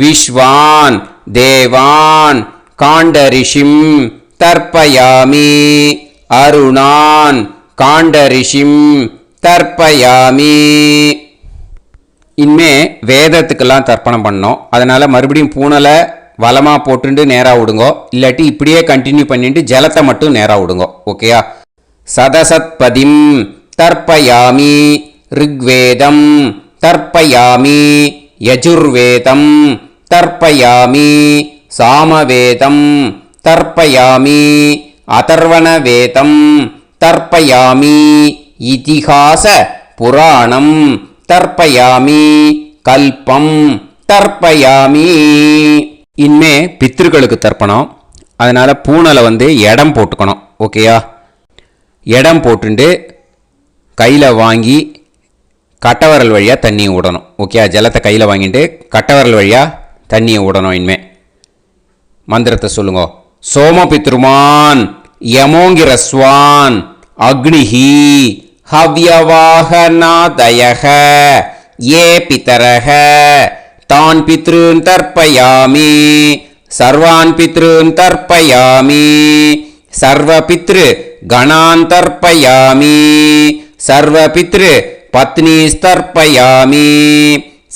விஸ்வான் தேவான் காண்டரிஷிம் தர்ப்பயாமி அருணான் காண்டரிஷிம் தர்ப்பயாமி. இனிமே வேதத்துக்கெல்லாம் தர்ப்பணம் பண்ணோம். அதனால் மறுபடியும் பூனலை வலமாக போட்டுட்டு நேராக விடுங்கோ. இல்லாட்டி இப்படியே கண்டினியூ பண்ணிட்டு ஜலத்தை மட்டும் நேராக விடுங்கோ. ஓகேயா? சதசத்பதிம் தர்ப்பயாமி ரிக்வேதம் தர்ப்பயாமி யஜுர்வேதம் தர்ப்பயாமி சாமவேதம் தர்ப்பயாமி அதர்வணவேதம் தர்ப்பயாமி இதிஹாச புராணம் தர்ப்பயாமி கல்பம் தர்ப்பயாமி. இனிமே பித்ருக்களுக்கு தர்ப்பணம். அதனால் பூனலை இடம் போட்டுக்கணும். ஓகேயா? இடம் போட்டுண்டு கையில் வாங்கி கட்டவரல் வழியாக தண்ணியை விடணும். ஓகேயா? ஜலத்தை கையில் வாங்கிட்டு கட்டவரல் வழியாக தண்ணியை விடணும். இனிமே மந்திரத்தை சொல்லுங்க. சோமபித்ருமான் யமோங்கிரஸ்வான் அக்னிஹி ஹவ்யவாகநாதயஹ ஏ பிதரஹ தான் பித்ருன் தர்ப்பயாமி சர்வான் பித்ருன் தர்ப்பயாமி சர்வ பித்ரு கணான் தர்ப்பயாமி சர்வ பித்ரு பத்னிஸ்தர்ப்பயாமி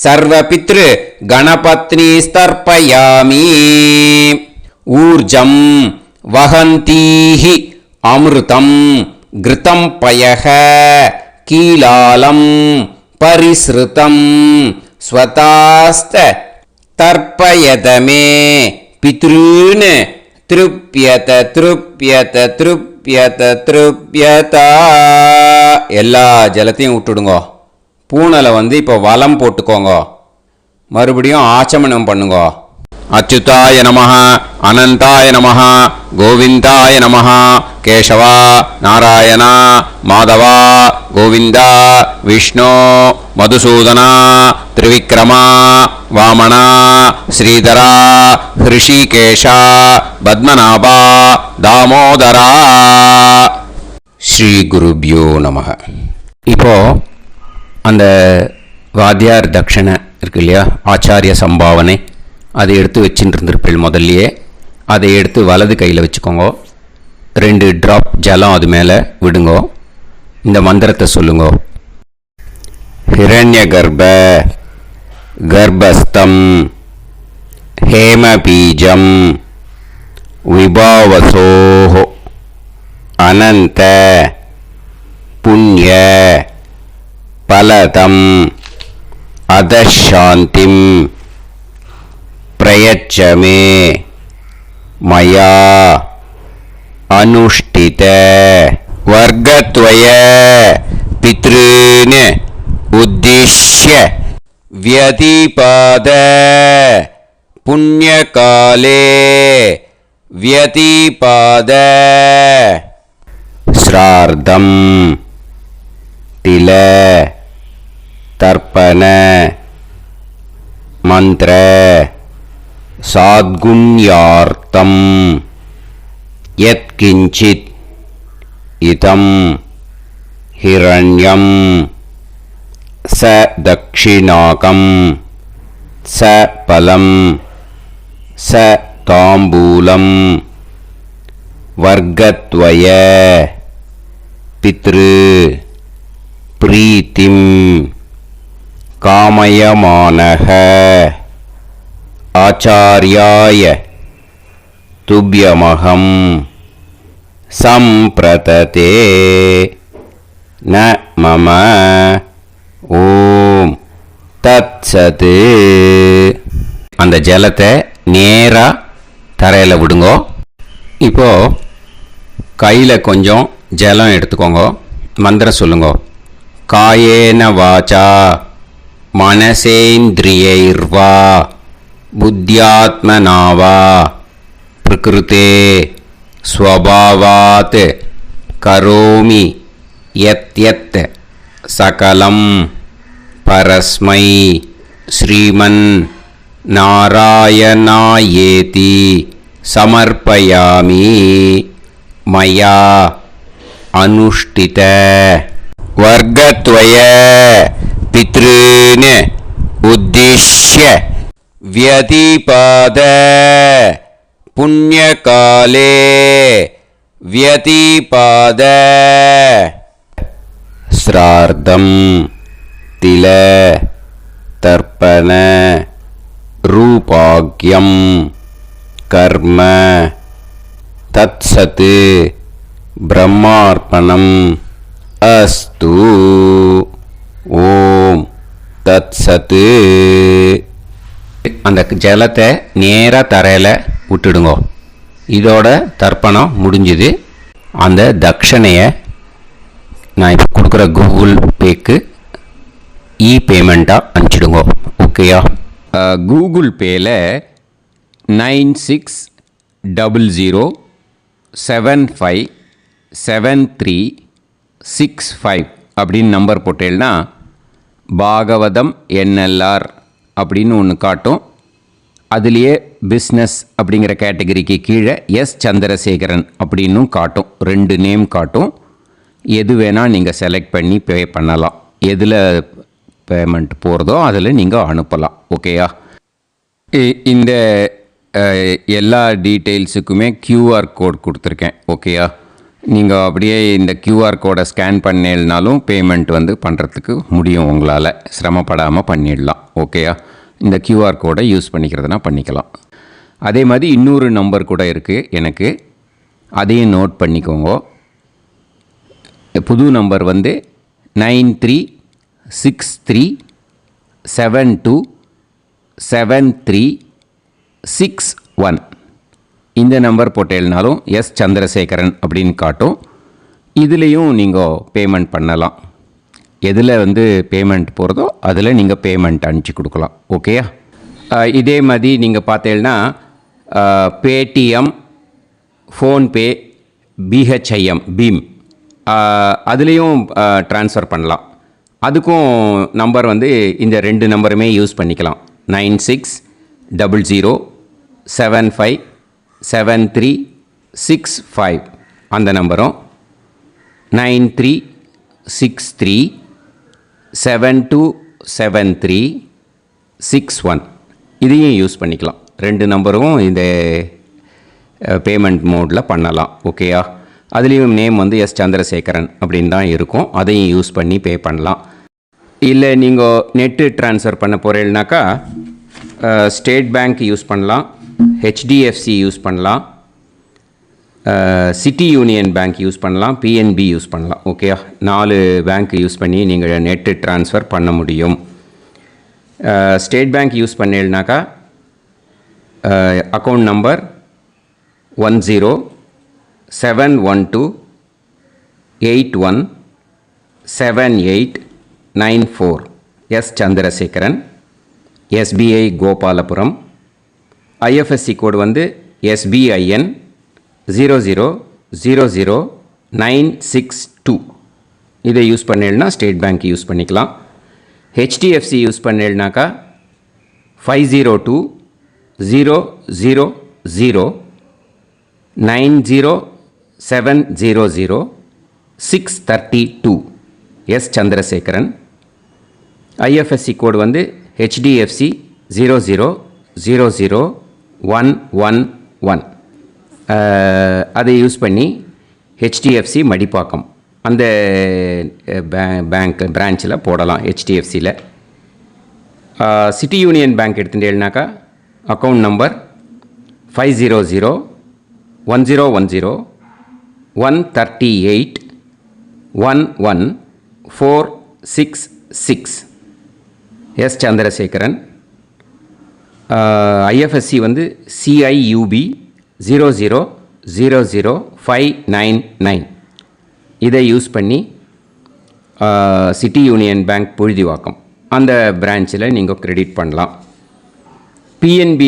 சர்வ பித்ரு கணபத்னிஸ்தர்ப்பயாமி. ஊர்ஜம் வஹந்தீஹி அமிர்தம் கிருதம் பயஹ கீலாலம் பரிஸ்ருதம் ஸ்வதாஸ்த தர்ப்பயதமே பித்ருன் திருப்யத திருப்யத திருப்யத திருப்யதா. எல்லா ஜலத்தையும் விட்டுடுங்க. பூனலை இப்போ வலம் போட்டுக்கோங்க. மறுபடியும் ஆச்சமனம் பண்ணுங்க. அச்சுதாய நமஹ அனந்தாய நமஹ கோவிந்தாய நமஹ கேசவா நாராயண மாதவா கோவிந்தா விஷ்ணு மதுசூதனா திரிவிக்ரமா வாமனா ஸ்ரீதரா ஹிருஷிகேஷா பத்மநாபா தாமோதரா. ஸ்ரீ குருப்யோ நமஹ. இப்போ அந்த வாத்தியார் தட்சணை இருக்கு இல்லையா, ஆச்சாரிய சம்பாவனை, அதை எடுத்து வச்சுட்டு இருந்திருப்பேன் முதல்லையே. அதை எடுத்து வலது கையில் வச்சுக்கோங்க. 2 ட்ராப் ஜலம் அது மேலே விடுங்கோ. இந்த மந்திரத்தை சொல்லுங்க. ஹிரண்ய கர்ப்ப கர்ப்பஸ்தம் ஹேமபீஜம் விபாவசோஹோ அனந்த புண்ணிய பலதம் அதசாந்திம் பிரயச்சமே மயா அனுஷ்டித வர்க்கத்வய பித்ருன் உத்திஷ்ய வியதிபாத புண்ணியகாலே வியதிபாத ஸ்ரார்த்தம் தில தர்ப்பண மந்திர சாத்குண்யார்த்தம் யத்கிஞ்சித் இதம் ஹிரண்யம் स दक्षिणाकं स पलं स ताम्बूलं वर्गद्वय पितृ प्रीतिं कामयमानः आचार्याय तुभ्यमहं सम्प्रतते न मम ஓம் தத்சது. அந்த ஜலத்தை நேராக தரையில் விடுங்கோ. இப்போது கையில் கொஞ்சம் ஜலம் எடுத்துக்கோங்க. மந்திரம் சொல்லுங்க. காயேன வாச்சா மனசேந்திரியைர்வா புத்தியாத்மனாவா பிரகிருதே ஸ்வபாவாத் கரோமி யத் யத் சகலம் பரஸ்மை ஸ்ரீமன் நாராயணாயேதி சமர்ப்பயாமி மயா அனுஷ்டித வர்க்கத்வய பித்ருன் உத்திஷ்ய வியதிபாத புண்ணியகாலே வியதிபாத ஸ்ரார்த்தம் தில தர்ப்பண ரூபாக்யம் கர்ம தத்சத் பிரம்மார்ப்பணம் அஸ்து. ஓம் தத்சத். அந்த ஜலத்தை நேராக தரையில் விட்டுடுங்கோ. இதோட தர்ப்பணம் முடிஞ்சுது. அந்த தட்சணையை நான் இப்போ கொடுக்குற கூகுள் பேக்கு பேமெண்ட்டாக அனுப்பிச்சிடுங்க. ஓகேயா? கூகுள் பேயில் 9600757365 அப்படின்னு நம்பர் போட்டேன்னா பாகவதம் NLR அப்படின்னு ஒன்று காட்டும். அதுலேயே பிஸ்னஸ் அப்படிங்கிற கேட்டகரிக்கு கீழே எஸ் சந்திரசேகரன் அப்படின்னும் காட்டும். 2 நேம் காட்டும். எது வேணால் நீங்கள் செலக்ட் பண்ணி பே பண்ணலாம். எதில் பேமெண்ட் போகிறதோ அதில் நீங்கள் அனுப்பலாம். ஓகேயா? இந்த எல்லா டீட்டெயில்ஸுக்குமே QR கோட் கொடுத்துருக்கேன். ஓகேயா? நீங்கள் அப்படியே இந்த QR கோடை ஸ்கேன் பண்ணேன்னாலும் பேமெண்ட் பண்ணுறதுக்கு முடியும். உங்களால் சிரமப்படாமல் பண்ணிடலாம். ஓகேயா? இந்த QR கோடை யூஸ் பண்ணிக்கிறதுனா பண்ணிக்கலாம். அதே மாதிரி இன்னொரு நம்பர் கூட இருக்குது எனக்கு. அதையும் நோட் பண்ணிக்கோங்க. புது நம்பர் 9363727361. இந்த நம்பர் போட்டேல்னாலும் எஸ் சந்திரசேகரன் அப்படின்னு காட்டும். இதுலேயும் நீங்கள் பேமெண்ட் பண்ணலாம். எதில் பேமெண்ட் போகிறதோ அதில் நீங்கள் பேமெண்ட் அனுப்பிச்சி கொடுக்கலாம். ஓகேயா? இதே மாதிரி நீங்கள் பார்த்தேன்னா பேடிஎம், ஃபோன்பே, பிஹெச்ஐஎம் பீம் அதுலேயும் ட்ரான்ஸ்ஃபர் பண்ணலாம். அதுக்கும் நம்பர் இந்த 2 நம்பருமே யூஸ் பண்ணிக்கலாம். 9600757365 அந்த நம்பரும் 9363727361 இதையும் யூஸ் பண்ணிக்கலாம். 2 நம்பரும் இந்த பேமெண்ட் மோடில் பண்ணலாம். ஓகேயா? அதுலேயும் நேம் எஸ் சந்திரசேகரன் அப்படின்னு தான் இருக்கும். அதையும் யூஸ் பண்ணி பே பண்ணலாம். இல்லை நீங்கள் நெட்டு ட்ரான்ஸ்ஃபர் பண்ண போகிறீங்கனாக்கா ஸ்டேட் பேங்க் யூஸ் பண்ணலாம், HDFC யூஸ் பண்ணலாம், சிட்டி யூனியன் பேங்க் யூஸ் பண்ணலாம், PNB யூஸ் பண்ணலாம். ஓகேயா? 4 பேங்க் யூஸ் பண்ணி நீங்கள் நெட்டு ட்ரான்ஸ்ஃபர் பண்ண முடியும். ஸ்டேட் பேங்க் யூஸ் பண்ணீங்கனாக்கா account number 10712817894 S Chandrasekaran, SBI Gopalapuram. IFSC code SBIN 0000962. இதை யூஸ் பண்ணேன்னா ஸ்டேட் பேங்க் யூஸ் பண்ணிக்கலாம். HDFC யூஸ் பண்ணேன்னாக்கா 5020090700 632 எஸ் சந்திரசேகரன். ஐஎஃப்எஸ்சி கோடு வந்து HDFC 0000111. அதை யூஸ் பண்ணி HDFC மடிப்பாக்கம் அந்த பேங்க் பிரான்ச்சில் போடலாம். HDFCயில் சிட்டி யூனியன் பேங்க் எடுத்துட்டேன்னாக்கா account number 5001010381146 S Chandrasekaran. IFSC வந்து CIUB 0000599. இதை யூஸ் பண்ணி சிட்டி யூனியன் பேங்க் புழுதிவாக்கம் அந்த பிரான்ச்சில் நீங்கள் கிரெடிட் பண்ணலாம். PNB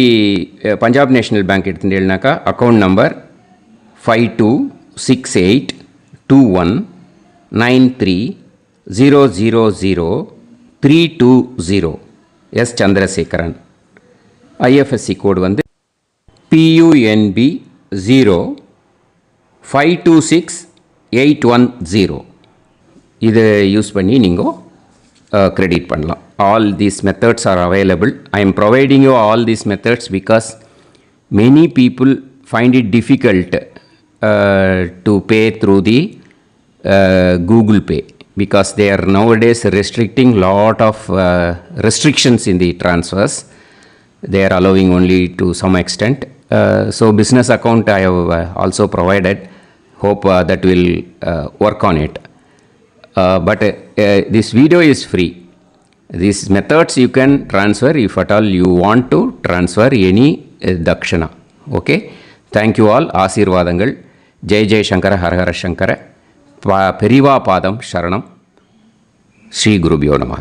பஞ்சாப் நேஷ்னல் பேங்க் எடுத்துட்டேன்னாக்கா account number 52682193000320 S Chandrasekaran. IFSC code வந்து PUNB 0526810. இதை யூஸ் பண்ணி நீங்கள் கிரெடிட் பண்ணலாம். All these methods are available. I am providing you all these methods because many people find it difficult to pay through the Google Pay because they are nowadays restricting lot of restrictions in the transfers. They are allowing only to some extent. So business account I have also provided. Hope that will work on it. But this video is free. These methods you can transfer if at all you want to transfer any dakshana. Okay. Thank you all. ஆசீர்வாதங்கள். ஜெய் ஜெய் சங்கர ஹரஹர சங்கர. பெரிவா பாதம் சரணம். ஸ்ரீ குருபியோ நமஹ.